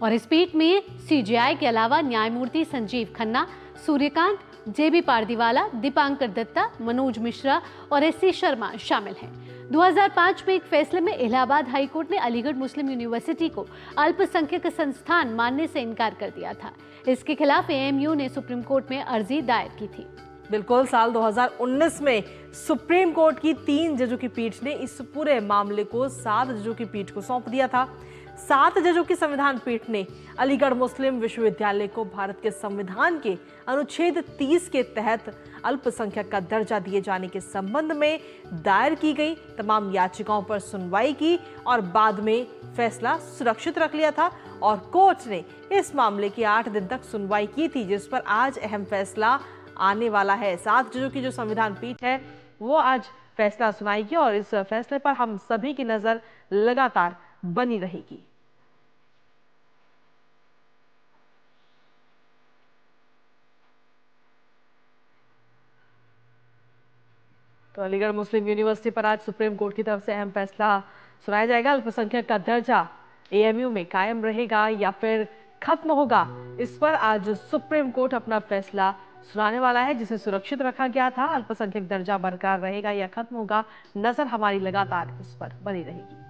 और इस पीठ में सीजेआई के अलावा न्यायमूर्ति संजीव खन्ना, सूर्यकांत, जेबी पारदीवाला, दीपांकर दत्ता, मनोज मिश्रा और एससी शर्मा शामिल हैं। 2005 में एक फैसले में इलाहाबाद हाईकोर्ट ने अलीगढ़ मुस्लिम यूनिवर्सिटी को अल्पसंख्यक संस्थान मानने से इनकार कर दिया था। इसके खिलाफ एएमयू ने सुप्रीम कोर्ट में अर्जी दायर की थी। बिल्कुल, साल 2019 में सुप्रीम कोर्ट की 3 जजों की पीठ ने इस पूरे मामले को 7 जजों की पीठ को सौंप दिया था। 7 जजों की संविधान पीठ ने अलीगढ़ मुस्लिम विश्वविद्यालय को भारत के संविधान के अनुच्छेद 30 के तहत अल्पसंख्यक का दर्जा दिए जाने के संबंध में दायर की गई तमाम याचिकाओं पर सुनवाई की और बाद में फैसला सुरक्षित रख लिया था। और कोर्ट ने इस मामले की 8 दिन तक सुनवाई की थी, जिस पर आज अहम फैसला आने वाला है। 7 जजों की जो संविधान पीठ है वो आज फैसला सुनाएगी और इस फैसले पर हम सभी की नजर लगातार बनी रहेगी। तो अलीगढ़ मुस्लिम यूनिवर्सिटी पर आज सुप्रीम कोर्ट की तरफ से अहम फैसला सुनाया जाएगा। अल्पसंख्यक का दर्जा एएमयू में कायम रहेगा या फिर खत्म होगा, इस पर आज सुप्रीम कोर्ट अपना फैसला सुनाने वाला है, जिसे सुरक्षित रखा गया था। अल्पसंख्यक दर्जा बरकरार रहेगा या खत्म होगा, नजर हमारी लगातार इस पर बनी रहेगी।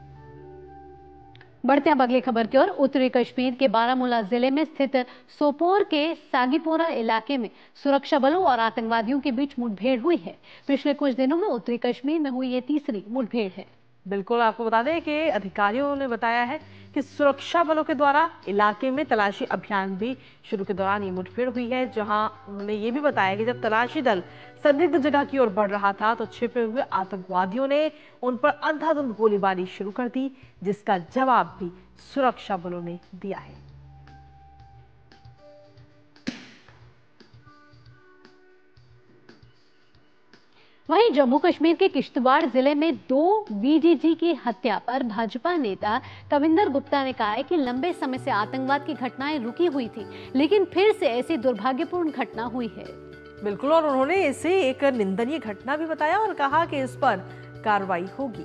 बढ़ते हैं अब अगली खबर की ओर। उत्तरी कश्मीर के बारामूला जिले में स्थित सोपोर के सागीपोरा इलाके में सुरक्षा बलों और आतंकवादियों के बीच मुठभेड़ हुई है। पिछले कुछ दिनों में उत्तरी कश्मीर में हुई ये तीसरी मुठभेड़ है। बिल्कुल, आपको बता दें कि अधिकारियों ने बताया है कि सुरक्षा बलों के द्वारा इलाके में तलाशी अभियान भी शुरू के दौरान ये मुठभेड़ हुई है, जहां उन्होंने ये भी बताया कि जब तलाशी दल संदिग्ध जगह की ओर बढ़ रहा था तो छिपे हुए आतंकवादियों ने उन पर अंधाधुंध गोलीबारी शुरू कर दी, जिसका जवाब भी सुरक्षा बलों ने दिया है। वहीं जम्मू कश्मीर के किश्तवाड़ जिले में 2 बीडीजी की हत्या पर भाजपा नेता कविंदर गुप्ता ने कहा है कि लंबे समय से आतंकवाद की घटनाएं रुकी हुई थी, लेकिन फिर से ऐसी दुर्भाग्यपूर्ण घटना हुई है। बिल्कुल, और उन्होंने इसे एक निंदनीय घटना भी बताया और कहा कि इस पर कार्रवाई होगी।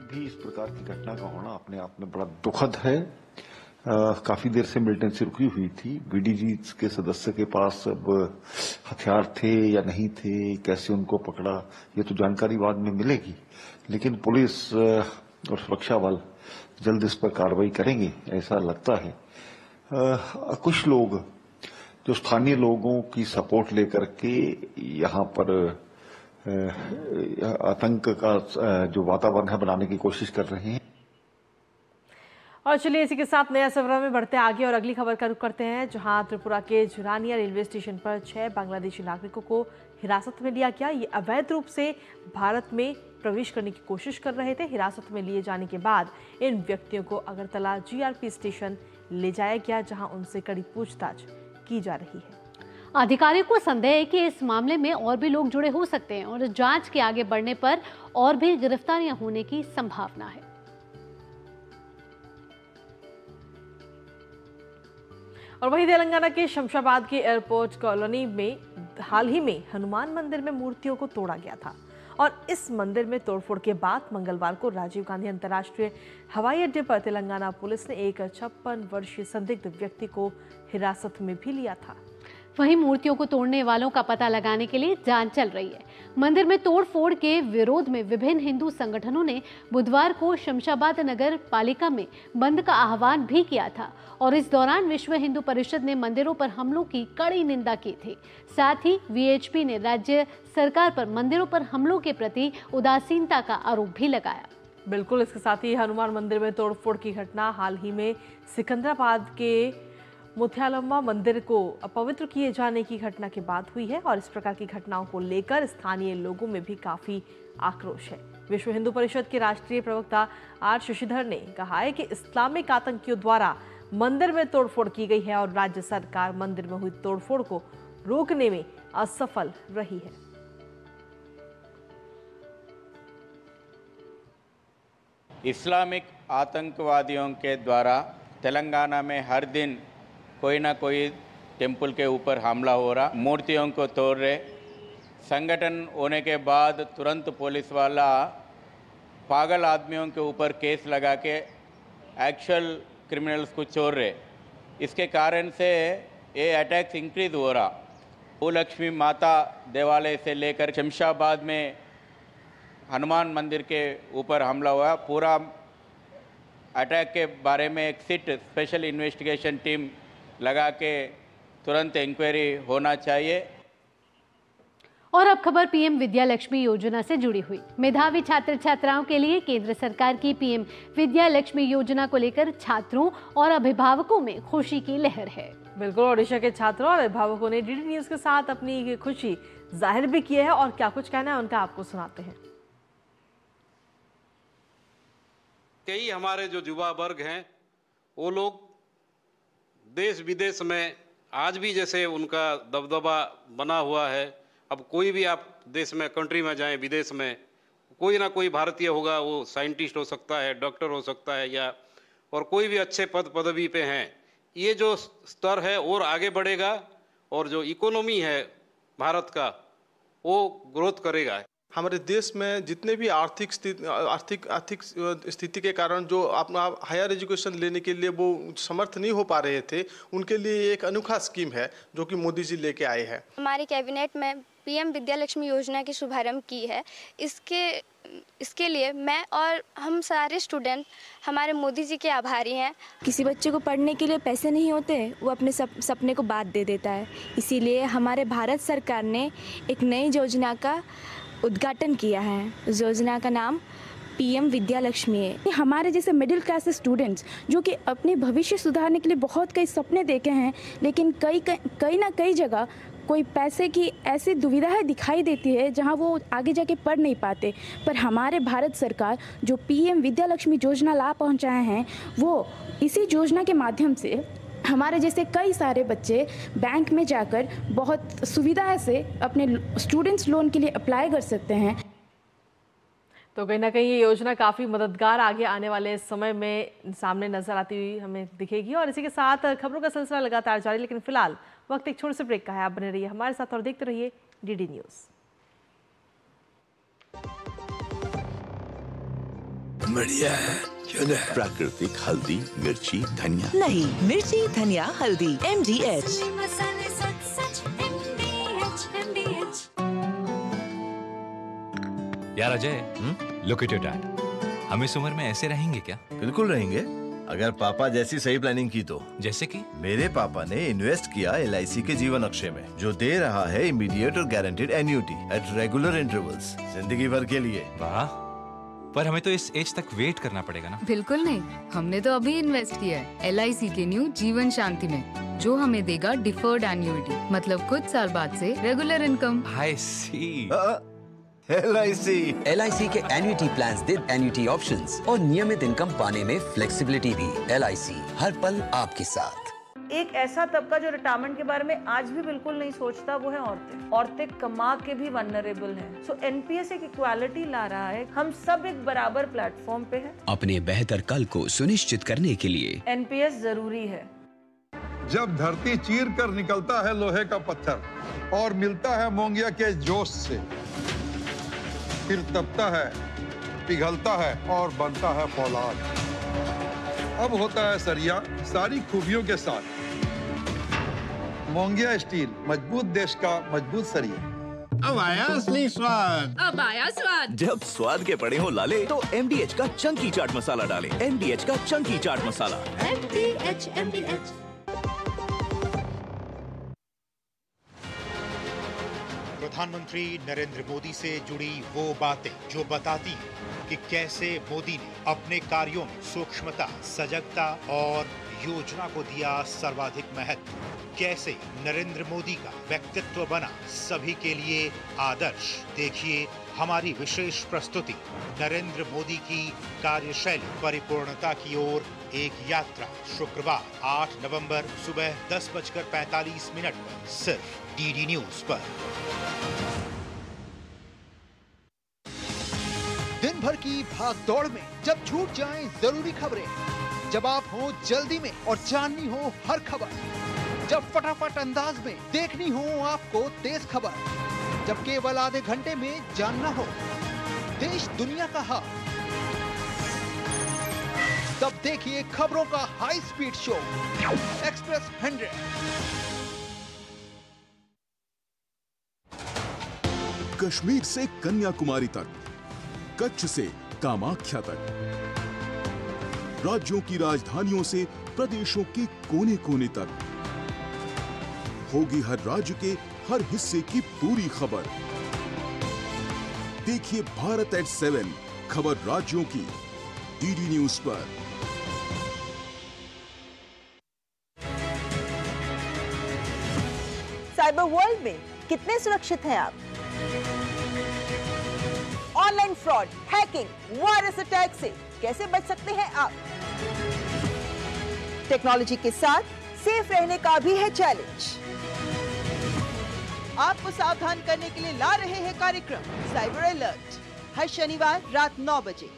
भी इस प्रकार की घटना का होना अपने आप में बड़ा दुखद है। काफी देर से मिलिटेंसी रुकी हुई थी। बीडीजी के सदस्य के पास अब हथियार थे या नहीं थे, कैसे उनको पकड़ा, ये तो जानकारी बाद में मिलेगी, लेकिन पुलिस और सुरक्षा बल जल्द इस पर कार्रवाई करेंगे ऐसा लगता है। कुछ लोग जो स्थानीय लोगों की सपोर्ट लेकर के यहाँ पर आतंक का जो वातावरण है बनाने की कोशिश कर रहे हैं। और चलिए इसी के साथ नया सफर में बढ़ते आगे और अगली खबर का रुख करते हैं, जहां त्रिपुरा के झुरानिया रेलवे स्टेशन पर 6 बांग्लादेशी नागरिकों को हिरासत में लिया गया। ये अवैध रूप से भारत में प्रवेश करने की कोशिश कर रहे थे। हिरासत में लिए जाने के बाद इन व्यक्तियों को अगरतला जीआरपी स्टेशन ले जाया गया, जहां उनसे कड़ी पूछताछ की जा रही है। अधिकारियों को संदेह है कि इस मामले में और भी लोग जुड़े हो सकते हैं और जांच के आगे बढ़ने पर और भी गिरफ्तारियां होने की संभावना है। और वहीं तेलंगाना के शमशाबाद के एयरपोर्ट कॉलोनी में हाल ही में हनुमान मंदिर में मूर्तियों को तोड़ा गया था और इस मंदिर में तोड़फोड़ के बाद मंगलवार को राजीव गांधी अंतर्राष्ट्रीय हवाई अड्डे पर तेलंगाना पुलिस ने एक 56 वर्षीय संदिग्ध व्यक्ति को हिरासत में भी लिया था। वहीं मूर्तियों को तोड़ने वालों का पता लगाने के लिए जांच चल रही है। मंदिर में तोड़फोड़ के विरोध में विभिन्न हिंदू संगठनों ने बुधवार को शमशाबाद नगर पालिका में बंद का आह्वान भी किया था और इस दौरान विश्व हिंदू परिषद ने मंदिरों पर हमलों की कड़ी निंदा की थी। साथ ही वीएचपी ने राज्य सरकार पर मंदिरों पर हमलों के प्रति उदासीनता का आरोप भी लगाया। बिल्कुल, इसके साथ ही हनुमान मंदिर में तोड़फोड़ की घटना हाल ही में सिकंदराबाद के मुथ्यालम्मा मंदिर को अपवित्र किए जाने की घटना के बाद हुई है और इस प्रकार की घटनाओं को लेकर स्थानीय लोगों में भी काफी आक्रोश है। विश्व हिंदू परिषद के राष्ट्रीय प्रवक्ता आर शशिधर ने कहा है कि इस्लामिक आतंकियों द्वारा मंदिर में तोड़फोड़ की गई है और राज्य सरकार मंदिर में हुई तोड़फोड़ को रोकने में असफल रही है। इस्लामिक आतंकवादियों के द्वारा तेलंगाना में हर दिन कोई ना कोई टेम्पल के ऊपर हमला हो रहा, मूर्तियों को तोड़ रहे। संगठन होने के बाद तुरंत पुलिस वाला पागल आदमियों के ऊपर केस लगा के एक्चुअल क्रिमिनल्स को छोड़ रहे। इसके कारण से ये अटैक्स इंक्रीज हो रहा। भूलक्ष्मी माता देवालय से लेकर शमशाबाद में हनुमान मंदिर के ऊपर हमला हुआ। पूरा अटैक के बारे में एक सिट स्पेशल इन्वेस्टिगेशन टीम लगा के तुरंत इंक्वायरी होना चाहिए। और अब खबर पीएम विद्या लक्ष्मी योजना से जुड़ी हुई। मेधावी छात्र छात्राओं के लिए केंद्र सरकार की पीएम विद्या लक्ष्मी योजना को लेकर छात्रों और अभिभावकों में खुशी की लहर है। बिल्कुल, ओडिशा के छात्रों और अभिभावकों ने डीडी न्यूज के साथ अपनी खुशी जाहिर भी की है और क्या कुछ कहना है उनका आपको सुनाते हैं। कई हमारे जो युवा वर्ग हैं वो लोग देश विदेश में आज भी जैसे उनका दबदबा बना हुआ है। अब कोई भी आप देश में कंट्री में जाएं, विदेश में कोई ना कोई भारतीय होगा, वो साइंटिस्ट हो सकता है, डॉक्टर हो सकता है, या और कोई भी अच्छे पद पदवी पे हैं। ये जो स्तर है और आगे बढ़ेगा और जो इकोनॉमी है भारत का वो ग्रोथ करेगा। हमारे देश में जितने भी आर्थिक स्थिति के कारण जो अपना हायर एजुकेशन लेने के लिए वो समर्थ नहीं हो पा रहे थे, उनके लिए एक अनोखा स्कीम है जो कि मोदी जी लेके आए हैं। हमारे कैबिनेट में पीएम विद्या लक्ष्मी योजना की शुभारंभ की है। इसके लिए मैं और हम सारे स्टूडेंट हमारे मोदी जी के आभारी हैं। किसी बच्चे को पढ़ने के लिए पैसे नहीं होते, वो अपने सपने को बात दे देता है। इसीलिए हमारे भारत सरकार ने एक नई योजना का उद्घाटन किया है। उस योजना का नाम पीएम विद्या लक्ष्मी है। हमारे जैसे मिडिल क्लास स्टूडेंट्स जो कि अपने भविष्य सुधारने के लिए बहुत कई सपने देखे हैं, लेकिन कई ना कई जगह कोई पैसे की ऐसी दुविधाएं दिखाई देती है जहां वो आगे जाके पढ़ नहीं पाते। पर हमारे भारत सरकार जो पीएम विद्या लक्ष्मी योजना ला पहुंचाए हैं, वो इसी योजना के माध्यम से हमारे जैसे कई सारे बच्चे बैंक में जाकर बहुत सुविधा से अपने स्टूडेंट्स लोन के लिए अप्लाई कर सकते हैं। तो कहीं ना कहीं ये योजना काफ़ी मददगार आगे आने वाले समय में सामने नजर आती हुई हमें दिखेगी। और इसी के साथ खबरों का सिलसिला लगातार जारी, लेकिन फिलहाल वक्त एक छोटे से ब्रेक का है। आप बने रहिए हमारे साथ और देखते रहिए डीडी न्यूज़। बढ़िया है, प्राकृतिक हल्दी, मिर्ची, धनिया। नहीं, मिर्ची, धनिया, हल्दी, MDH। यार Ajay, look at your dad. हम इस उम्र में ऐसे रहेंगे क्या? बिल्कुल रहेंगे, अगर पापा जैसी सही प्लानिंग की तो। जैसे कि? मेरे पापा ने इन्वेस्ट किया LIC के जीवन अक्षय में, जो दे रहा है इमीडिएट और guaranteed annuity at regular intervals, जिंदगी भर के लिए। वाह, पर हमें तो इस एज तक वेट करना पड़ेगा ना? बिल्कुल नहीं, हमने तो अभी इन्वेस्ट किया है LIC के न्यू जीवन शांति में, जो हमें देगा डिफर्ड एन्युटी, मतलब कुछ साल बाद से regular income. I see। LIC के एन्युटी प्लान्स दे एन्युटी ऑप्शंस और नियमित इनकम पाने में फ्लेक्सिबिलिटी भी। LIC, हर पल आपके साथ। एक ऐसा तबका जो रिटायरमेंट के बारे में आज भी बिल्कुल नहीं सोचता, वो है औरतें। औरतें कमा के भी वल्नरेबल हैं। सो NPS एक इक्वालिटी ला रहा है, हम सब एक बराबर प्लेटफॉर्म पे हैं। अपने बेहतर कल को सुनिश्चित करने के लिए NPS जरूरी है। जब धरती चीर कर निकलता है लोहे का पत्थर और मिलता है मोंगिया के जोश से, फिर तपता है, पिघलता है और बनता है फौलाद। अब होता है सरिया सारी खूबियों के साथ, मोंगिया स्टील, मजबूत देश का मजबूत सरिया। अब आया असली स्वाद। अब आया स्वाद। जब स्वाद के पड़े हो लाले तो MDH का चंकी चाट मसाला डालें। MDH का चंकी चाट मसाला। MDH। प्रधानमंत्री नरेंद्र मोदी से जुड़ी वो बातें जो बताती हैं कि कैसे मोदी ने अपने कार्यों में सूक्ष्मता, सजगता और योजना को दिया सर्वाधिक महत्व। कैसे नरेंद्र मोदी का व्यक्तित्व बना सभी के लिए आदर्श। देखिए हमारी विशेष प्रस्तुति नरेंद्र मोदी की कार्यशैली परिपूर्णता की ओर एक यात्रा। शुक्रवार 8 नवंबर सुबह 10:45 पर सिर्फ DD न्यूज पर। दिन भर की भाग दौड़ में जब छूट जाएं जरूरी खबरें, जब आप हो जल्दी में और जाननी हो हर खबर, जब फटाफट अंदाज में देखनी हो आपको तेज खबर, जब केवल आधे घंटे में जानना हो देश दुनिया का हाल, तब देखिए खबरों का high speed show express 100। Kashmir से कन्याकुमारी तक, कच्छ से कामाख्या तक, राज्यों की राजधानियों से प्रदेशों के कोने कोने तक, होगी हर राज्य के हर हिस्से की पूरी खबर। देखिए भारत एट 7 खबर राज्यों की DD न्यूज पर। साइबर वर्ल्ड में कितने सुरक्षित हैं आप? Online fraud, hacking, virus attack से कैसे बच सकते हैं आप? टेक्नोलॉजी के साथ सेफ रहने का भी है चैलेंज। आपको सावधान करने के लिए ला रहे हैं कार्यक्रम साइबर अलर्ट, हर शनिवार रात 9 बजे।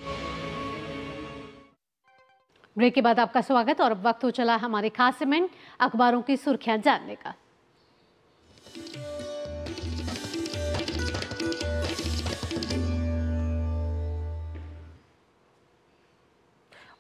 ब्रेक के बाद आपका स्वागत और अब वक्त हो चला हमारे खास सेगमेंट अखबारों की सुर्खियां जानने का।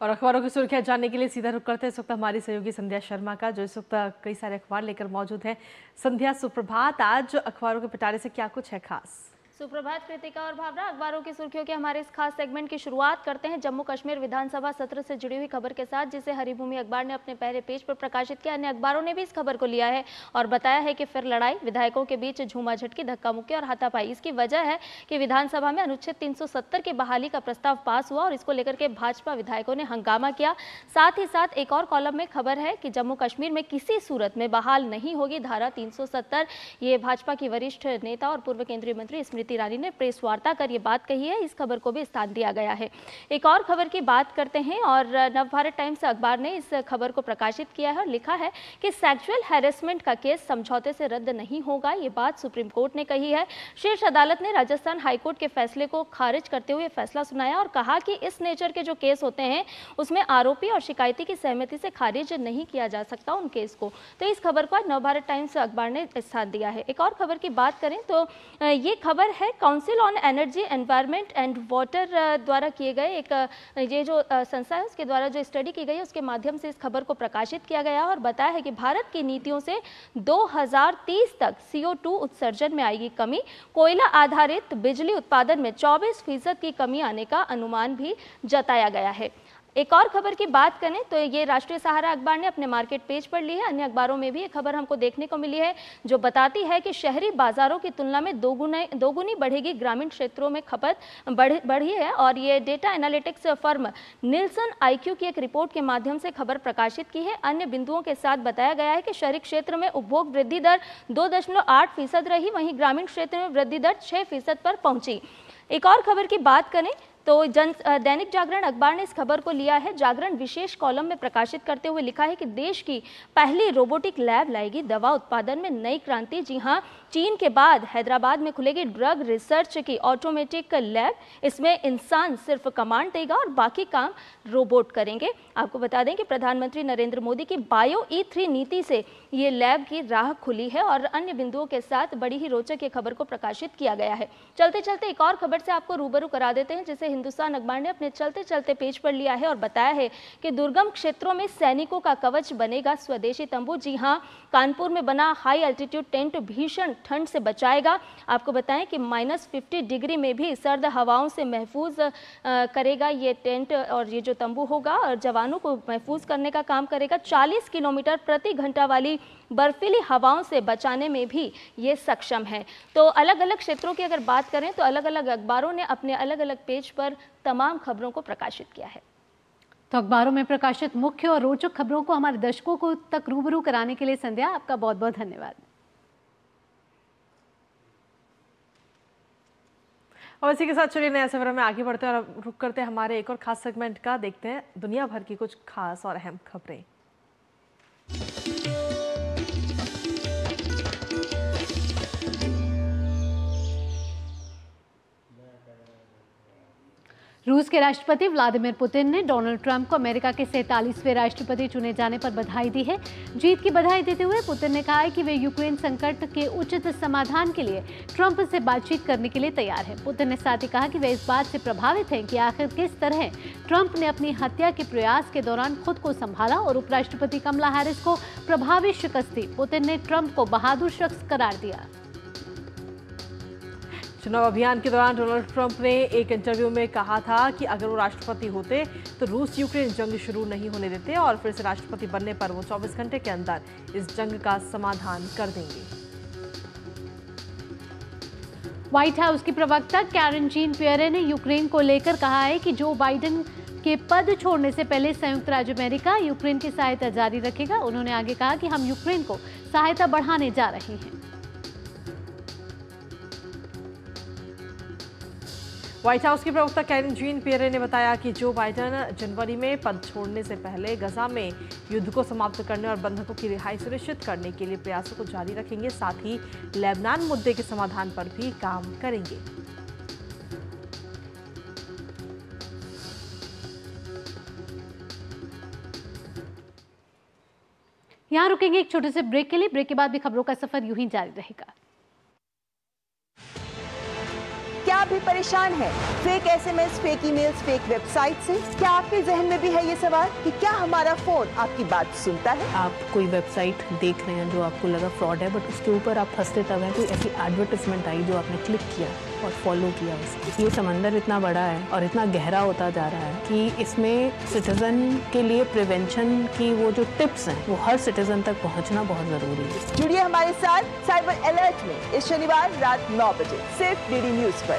और अखबारों की सुर्खियां जानने के लिए सीधा रुख करते हैं इस वक्त हमारी सहयोगी संध्या शर्मा का, जो इस वक्त कई सारे अखबार लेकर मौजूद है। संध्या सुप्रभात, आज अखबारों के पिटारे से क्या कुछ है खास? सुप्रभात कृतिका और भावना। अखबारों की सुर्खियों के हमारे इस खास सेगमेंट की शुरुआत करते हैं जम्मू कश्मीर विधानसभा सत्र से जुड़ी हुई खबर के साथ, जिसे हरिभूमि अखबार ने अपने पहले पेज पर प्रकाशित किया। अन्य अखबारों ने भी इस खबर को लिया है और बताया है कि फिर लड़ाई, विधायकों के बीच झूमाझटकी, धक्का मुक्की और हाथापाई। इसकी वजह है कि विधानसभा में अनुच्छेद 370 की बहाली का प्रस्ताव पास हुआ और इसको लेकर के भाजपा विधायकों ने हंगामा किया। साथ ही साथ एक और कॉलम में खबर है कि जम्मू कश्मीर में किसी सूरत में बहाल नहीं होगी धारा 370। ये भाजपा की वरिष्ठ नेता और पूर्व केंद्रीय मंत्री स्मृति ईरानी ने प्रेस वार्ता कर ये बात कही है। इस खबर को भी स्थान दिया गया है। एक और खबर की बात करते हैं और नवभारत टाइम्स अखबार ने इस खबर को प्रकाशित किया है और लिखा है कि सेक्सुअल हैरेसमेंट का केस समझौते से रद्द नहीं होगा। ये बात सुप्रीम कोर्ट ने कही है। शीर्ष अदालत ने राजस्थान हाईकोर्ट के फैसले को खारिज करते हुए फैसला सुनाया और कहा कि इस नेचर के जो केस होते हैं उसमें आरोपी और शिकायती की सहमति से खारिज नहीं किया जा सकता उन केस को। तो इस खबर को नवभारत टाइम्स अखबार ने स्थान दिया है। एक और खबर की बात करें तो ये खबर है council on energy, environment and water द्वारा किए गए एक ये जो संस्था है उसके द्वारा जो स्टडी की गई है उसके माध्यम से इस खबर को प्रकाशित किया गया और बताया है कि भारत की नीतियों से 2030 तक CO2 उत्सर्जन में आएगी कमी। कोयला आधारित बिजली उत्पादन में 24% की कमी आने का अनुमान भी जताया गया है। एक और खबर की बात करें तो ये राष्ट्रीय सहारा अखबार ने अपने मार्केट पेज पर ली है। अन्य अखबारों में भी ये खबर हमको देखने को मिली है जो बताती है कि शहरी बाजारों की तुलना में दोगुनी बढ़ेगी ग्रामीण क्षेत्रों में खपत बढ़ी है। और ये data analytics firm Nielsen IQ की एक रिपोर्ट के माध्यम से खबर प्रकाशित की है। अन्य बिंदुओं के साथ बताया गया है कि शहरी क्षेत्र में उपभोग वृद्धि दर 2.8% रही, वहीं ग्रामीण क्षेत्र में वृद्धि दर 6% पर पहुंची। एक और खबर की बात करें तो दैनिक जागरण अखबार ने इस खबर को लिया है। जागरण विशेष कॉलम में प्रकाशित करते हुए लिखा है कि देश की पहली रोबोटिक लैब लाएगी दवा उत्पादन में नई क्रांति। जी हां, चीन के बाद हैदराबाद में खुलेगी ड्रग रिसर्च की ऑटोमेटिक लैब। इसमें इंसान सिर्फ कमांड देगा और बाकी काम रोबोट करेंगे। आपको बता दें कि प्रधानमंत्री नरेंद्र मोदी की बायो E3 नीति से ये लैब की राह खुली है और अन्य बिंदुओं के साथ बड़ी ही रोचक ये खबर को प्रकाशित किया गया है। चलते चलते एक और खबर से आपको रूबरू करा देते हैं जिसे हिंदुस्तान अखबार ने अपने चलते चलते पेज पर लिया है और बताया है कि दुर्गम क्षेत्रों में सैनिकों का कवच बनेगा स्वदेशी तंबू। जी हां, कानपुर में बना हाई एल्टीट्यूड टेंट भीषण ठंड से बचाएगा। आपको बताएं कि -50 डिग्री में भी सर्द हवाओं से महफूज करेगा ये टेंट, और ये जो तंबू होगा और जवानों को महफूज करने का काम करेगा। 40 किलोमीटर प्रति घंटा वाली बर्फीली हवाओं से बचाने में भी ये सक्षम है। तो अलग अलग क्षेत्रों की अगर बात करें तो अलग अलग अखबारों ने अपने अलग अलग पेज पर तमाम खबरों को प्रकाशित किया है। तो अखबारों में प्रकाशित मुख्य और रोचक खबरों को हमारे दर्शकों को तक रूबरू कराने के लिए संध्या, आपका बहुत बहुत धन्यवाद। और इसी के साथ चलिए नया सफर में आगे बढ़ते हैं और रुक करते हैं हमारे एक और खास सेगमेंट का। देखते हैं दुनिया भर की कुछ खास और अहम खबरें। रूस के राष्ट्रपति व्लादिमीर पुतिन ने डोनाल्ड ट्रंप को अमेरिका के 47वें राष्ट्रपति चुने जाने पर बधाई दी है। जीत की बधाई देते हुए पुतिन ने कहा है कि वे यूक्रेन संकट के उचित समाधान के लिए ट्रंप से बातचीत करने के लिए तैयार हैं। पुतिन ने साथ ही कहा कि वे इस बात से प्रभावित हैं कि आखिर किस तरह ट्रंप ने अपनी हत्या के प्रयास के दौरान खुद को संभाला और उपराष्ट्रपति कमला हैरिस को प्रभावी शिकस्त दी। पुतिन ने ट्रंप को बहादुर शख्स करार दिया। चुनाव अभियान के दौरान डोनाल्ड ट्रंप ने एक इंटरव्यू में कहा था कि अगर वो राष्ट्रपति होते तो रूस यूक्रेन जंग शुरू नहीं होने देते और फिर से राष्ट्रपति बनने पर वो 24 घंटे के अंदर इस जंग का समाधान कर देंगे। व्हाइट हाउस की प्रवक्ता कैरन जीन पियरे ने यूक्रेन को लेकर कहा है कि जो बाइडेन के पद छोड़ने से पहले संयुक्त राज्य अमेरिका यूक्रेन की सहायता जारी रखेगा। उन्होंने आगे कहा कि हम यूक्रेन को सहायता बढ़ाने जा रहे हैं। व्हाइट हाउस की प्रवक्ता कैरन जीन पियरे ने बताया कि जो बाइडेन जनवरी में पद छोड़ने से पहले गजा में युद्ध को समाप्त करने और बंधकों की रिहाई सुनिश्चित करने के लिए प्रयासों को जारी रखेंगे, साथ ही लेबनान मुद्दे के समाधान पर भी काम करेंगे। यहां रुकेंगे एक छोटे से ब्रेक के लिए। ब्रेक के बाद भी खबरों का सफर यूं ही जारी रहेगा। क्या आप भी परेशान हैं fake SMS, fake emails, fake website से? क्या आपके जहन में भी है ये सवाल कि क्या हमारा फोन आपकी बात सुनता है? आप कोई वेबसाइट देख रहे हैं जो आपको लगा फ्रॉड है, बट उसके ऊपर आप फंसते तब हैं। कोई ऐसी एडवर्टाइजमेंट आई जो आपने क्लिक किया और फॉलो किया उसको। ये समंदर इतना बड़ा है और इतना गहरा होता जा रहा है कि इसमें सिटीजन के लिए प्रिवेंशन की वो जो टिप्स हैं वो हर सिटीजन तक पहुंचना बहुत जरूरी है। जुड़िए हमारे साथ साइबर अलर्ट में इस शनिवार रात 9 बजे सिर्फ डीडी न्यूज पर।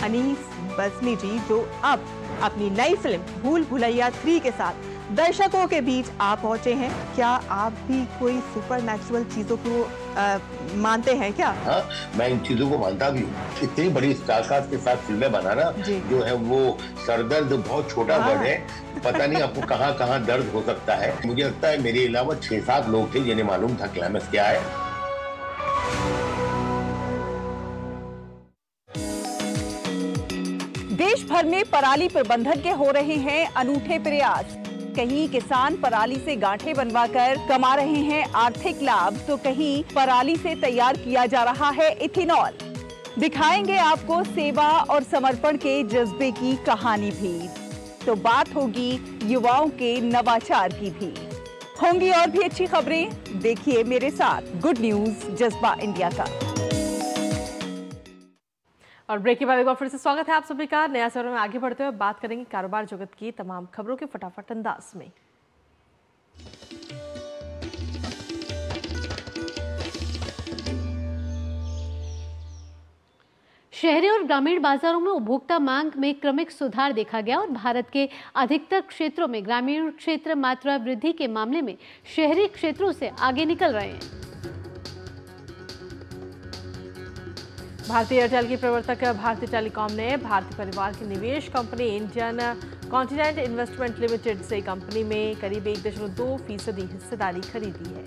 अनीस बज़मी जी जो अब अपनी नई फिल्म भूल भुलैया 3 के साथ दर्शकों के बीच आ पहुंचे हैं। क्या आप भी कोई सुपरनैचुरल चीजों को मानते हैं क्या? हाँ, मैं इन चीजों को मानता भी हूँ। इतनी बड़ी स्टारकास्ट के साथ फिल्में बनाना जो है वो सरदर्द बहुत छोटा वर्ड है। पता नहीं आपको कहाँ कहाँ दर्द हो सकता है। मुझे लगता है मेरे अलावा 6-7 लोग थे जिन्हें मालूम था क्लाइमेक्स क्या है। देश भर में पराली प्रबंधन के हो रहे हैं अनूठे प्रयास। कहीं किसान पराली से गांठें बनवाकर कमा रहे हैं आर्थिक लाभ, तो कहीं पराली से तैयार किया जा रहा है इथेनॉल। दिखाएंगे आपको सेवा और समर्पण के जज्बे की कहानी भी। तो बात होगी युवाओं के नवाचार की भी। होंगी और भी अच्छी खबरें, देखिए मेरे साथ गुड न्यूज जज्बा इंडिया का। और ब्रेक के बाद एक बार फिर से स्वागत है आप सभी का। नया सफर में आगे बढ़ते हुए बात करेंगे कारोबार जगत की तमाम खबरों के फटाफट अंदाज में। शहरी और ग्रामीण बाजारों में उपभोक्ता मांग में क्रमिक सुधार देखा गया और भारत के अधिकतर क्षेत्रों में ग्रामीण क्षेत्र मात्रा वृद्धि के मामले में शहरी क्षेत्रों से आगे निकल रहे हैं। भारतीय एयरटेल की प्रवर्तक भारती टेलीकॉम ने भारतीय परिवार की निवेश company Indian continent investment limited से कंपनी में करीब 1.2% हिस्सेदारी खरीदी है।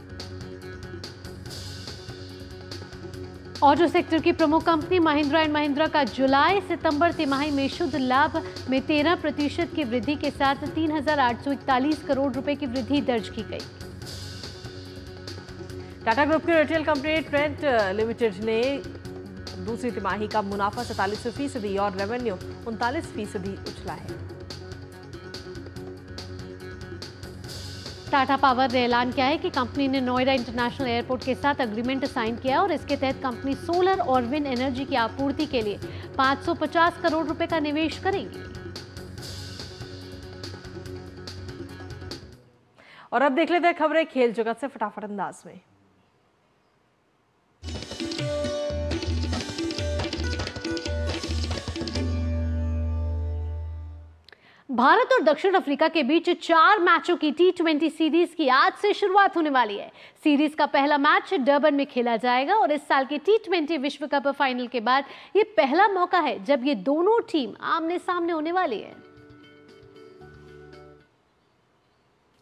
ऑटो सेक्टर की प्रमुख कंपनी महिंद्रा एंड महिंद्रा का जुलाई सितंबर तिमाही में शुद्ध लाभ में 13% की वृद्धि के साथ 3,841 करोड़ रुपए की वृद्धि दर्ज की गई। टाटा ग्रुप की रिटेल कंपनी ट्रेंट लिमिटेड ने दूसरी तिमाही का मुनाफा 47% और रेवेन्यू 39% उछला है। टाटा पावर ने ऐलान किया है कि कंपनी ने नोएडा इंटरनेशनल एयरपोर्ट के साथ एग्रीमेंट साइन किया और इसके तहत कंपनी सोलर और विंड एनर्जी की आपूर्ति के लिए 550 करोड़ रुपए का निवेश करेगी। और अब देख लेते हैं खबरें खेल जगत से फटाफट अंदाज में। भारत और दक्षिण अफ्रीका के बीच 4 मैचों की T20 सीरीज की आज से शुरुआत होने वाली है। सीरीज का पहला मैच डरबन में खेला जाएगा और इस साल के T20 विश्व कप फाइनल के बाद ये पहला मौका है जब ये दोनों टीम आमने सामने होने वाली है।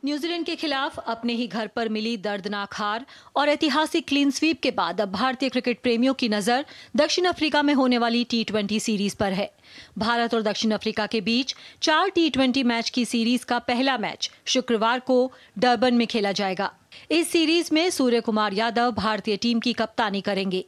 न्यूजीलैंड के खिलाफ अपने ही घर पर मिली दर्दनाक हार और ऐतिहासिक क्लीन स्वीप के बाद अब भारतीय क्रिकेट प्रेमियों की नजर दक्षिण अफ्रीका में होने वाली T20 सीरीज पर है। भारत और दक्षिण अफ्रीका के बीच 4 T20 मैच की सीरीज का पहला मैच शुक्रवार को डरबन में खेला जाएगा। इस सीरीज में सूर्य कुमार यादव भारतीय टीम की कप्तानी करेंगे।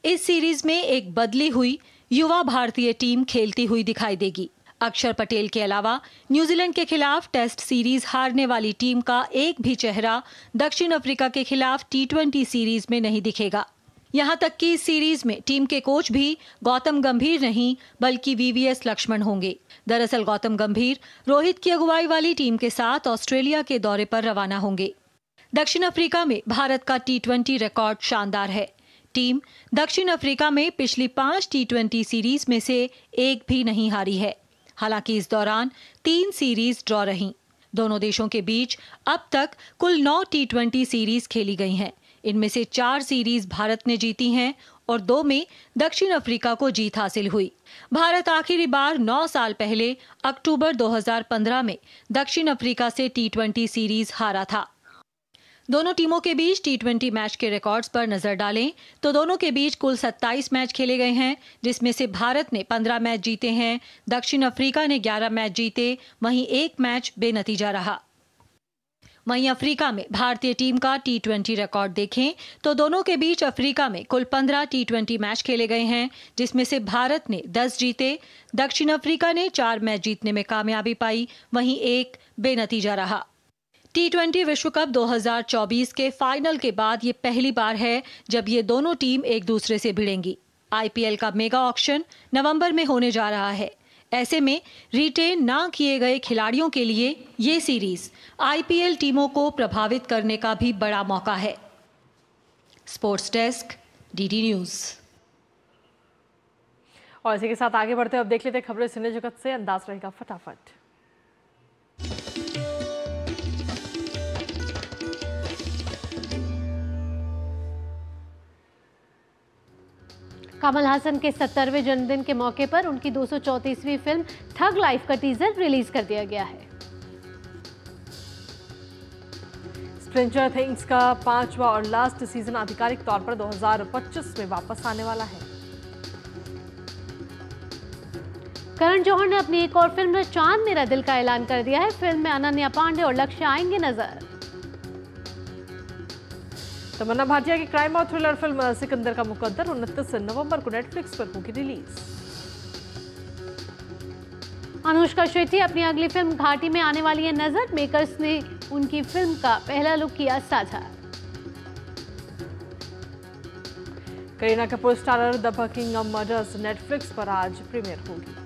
इस सीरीज में एक बदली हुई युवा भारतीय टीम खेलती हुई दिखाई देगी। अक्षर पटेल के अलावा न्यूजीलैंड के खिलाफ टेस्ट सीरीज हारने वाली टीम का एक भी चेहरा दक्षिण अफ्रीका के खिलाफ T20 सीरीज में नहीं दिखेगा। यहां तक कि इस सीरीज में टीम के कोच भी गौतम गंभीर नहीं बल्कि VVS लक्ष्मण होंगे। दरअसल गौतम गंभीर रोहित की अगुवाई वाली टीम के साथ ऑस्ट्रेलिया के दौरे पर रवाना होंगे। दक्षिण अफ्रीका में भारत का T20 रिकॉर्ड शानदार है। टीम दक्षिण अफ्रीका में पिछली 5 T20 सीरीज में से एक भी नहीं हारी है। हालांकि इस दौरान 3 सीरीज ड्रॉ रहीं। दोनों देशों के बीच अब तक कुल 9 T20 सीरीज खेली गई हैं। इनमें से 4 सीरीज भारत ने जीती हैं और 2 में दक्षिण अफ्रीका को जीत हासिल हुई। भारत आखिरी बार 9 साल पहले अक्टूबर 2015 में दक्षिण अफ्रीका से T20 सीरीज हारा था। दोनों टीमों के बीच T20 मैच के रिकॉर्ड्स पर नजर डालें तो दोनों के बीच कुल 27 मैच खेले गए हैं, जिसमें से भारत ने 15 मैच जीते हैं, दक्षिण अफ्रीका ने 11 मैच जीते, वहीं एक मैच बेनतीजा रहा। वहीं अफ्रीका में भारतीय टीम का T20 रिकॉर्ड देखें तो दोनों के बीच अफ्रीका में कुल 15 T20 मैच खेले गए हैं, जिसमें से भारत ने 10 जीते, दक्षिण अफ्रीका ने 4 मैच जीतने में कामयाबी पाई, वहीं एक बेनतीजा रहा। T20 विश्व कप 2024 के फाइनल के बाद ये पहली बार है जब ये दोनों टीम एक दूसरे से भिड़ेंगी। IPL का मेगा ऑक्शन नवंबर में होने जा रहा है। ऐसे में रिटेन ना किए गए खिलाड़ियों के लिए ये सीरीज IPL टीमों को प्रभावित करने का भी बड़ा मौका है। Sports desk, DD news. और इसी के साथ आगे बढ़ते हैं, अब देख लेते हैं खबरें सिने जगत से। अंदाज रहेगा फटाफट। कमल हासन के 70वें जन्मदिन के मौके पर उनकी 234वीं फिल्म ठग लाइफ का टीजर रिलीज कर दिया गया है। स्ट्रेंजर थिंग्स का 5वां और लास्ट सीजन आधिकारिक तौर पर 2025 में वापस आने वाला है। करण जौहर ने अपनी एक और फिल्म चांद मेरा दिल का ऐलान कर दिया है। फिल्म में अनन्या पांडे और लक्ष्य आएंगे नजर। तमन्ना भाटिया की क्राइम और थ्रिलर फिल्म सिकंदर का मुकद्दर 29 नवंबर को नेटफ्लिक्स पर होगी रिलीज। अनुष्का शेट्टी अपनी अगली फिल्म घाटी में आने वाली है नजर। मेकर्स ने उनकी फिल्म का पहला लुक किया साझा। Kareena Kapoor starrer the Buckingham murders Netflix पर आज प्रीमियर होगी।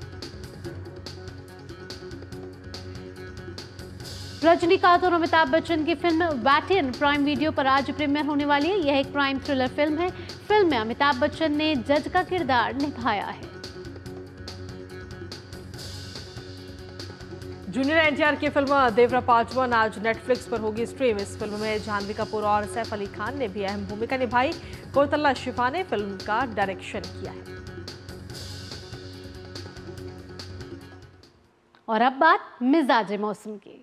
रजनीकांत और अमिताभ बच्चन की फिल्म वैटियन प्राइम वीडियो पर आज प्रीमियर होने वाली है। यह एक क्राइम थ्रिलर फिल्म है। फिल्म में अमिताभ बच्चन ने जज का किरदार निभाया है। जूनियर एनटीआर की फिल्म देवरा पार्ट 1 आज नेटफ्लिक्स पर होगी स्ट्रीम। इस फिल्म में जाह्नवी कपूर और सैफ अली खान ने भी अहम भूमिका निभाई। कोतल्ला शिफा ने फिल्म का डायरेक्शन किया है। और अब बात मिजाज मौसम की।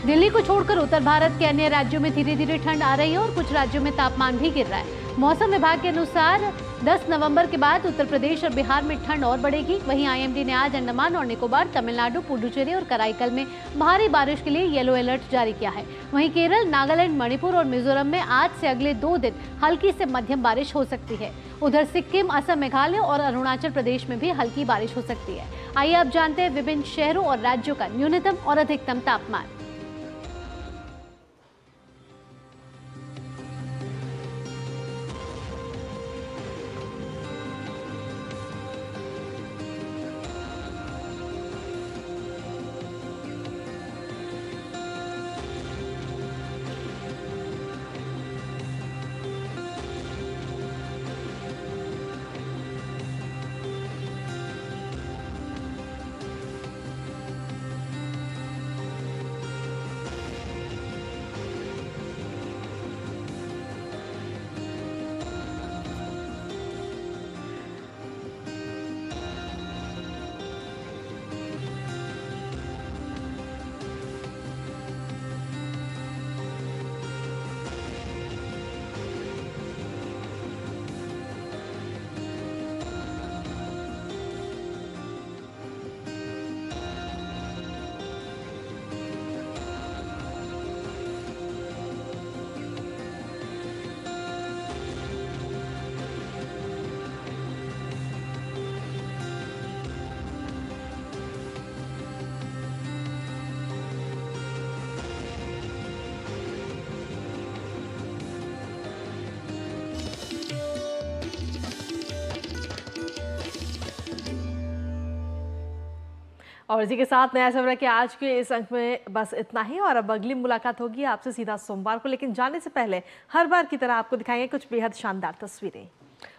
दिल्ली को छोड़कर उत्तर भारत के अन्य राज्यों में धीरे धीरे ठंड आ रही है और कुछ राज्यों में तापमान भी गिर रहा है। मौसम विभाग के अनुसार 10 नवंबर के बाद उत्तर प्रदेश और बिहार में ठंड और बढ़ेगी। वहीं आईएमडी ने आज अंडमान और निकोबार, तमिलनाडु, पुडुचेरी और कराईकल में भारी बारिश के लिए येलो अलर्ट जारी किया है। वहीं केरल, नागालैंड, मणिपुर और मिजोरम में आज से अगले 2 दिन हल्की से मध्यम बारिश हो सकती है। उधर सिक्किम, असम, मेघालय और अरुणाचल प्रदेश में भी हल्की बारिश हो सकती है। आइए आप जानते हैं विभिन्न शहरों और राज्यों का न्यूनतम और अधिकतम तापमान। और इसी के साथ नया सवेरा के आज के इस अंक में बस इतना ही। और अब अगली मुलाकात होगी आपसे सीधा सोमवार को, लेकिन जाने से पहले हर बार की तरह आपको दिखाएंगे कुछ बेहद शानदार तस्वीरें।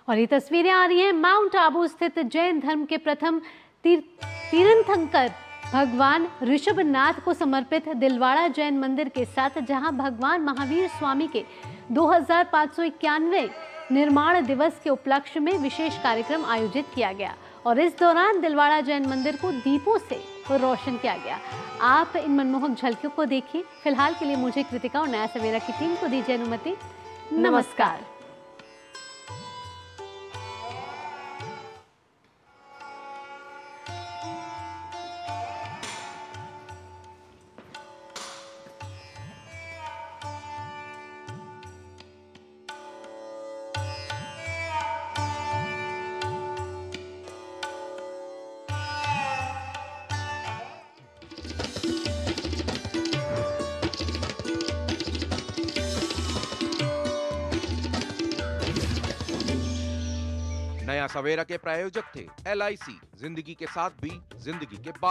और ये तस्वीरें आ रही हैं माउंट आबू स्थित जैन धर्म के प्रथम तीर्थंकर भगवान ऋषभनाथ को समर्पित दिलवाड़ा जैन मंदिर के साथ, जहां भगवान महावीर स्वामी के 2591वें निर्माण दिवस के उपलक्ष्य में विशेष कार्यक्रम आयोजित किया गया। और इस दौरान दिलवाड़ा जैन मंदिर को दीपों से रोशन किया गया। आप इन मनमोहक झलकियों को देखिए। फिलहाल के लिए मुझे, कृतिका और नया सवेरा की टीम को दीजिए अनुमति। नमस्कार। नया सवेरा के प्रायोजक थे LIC, जिंदगी के साथ भी जिंदगी के बाद।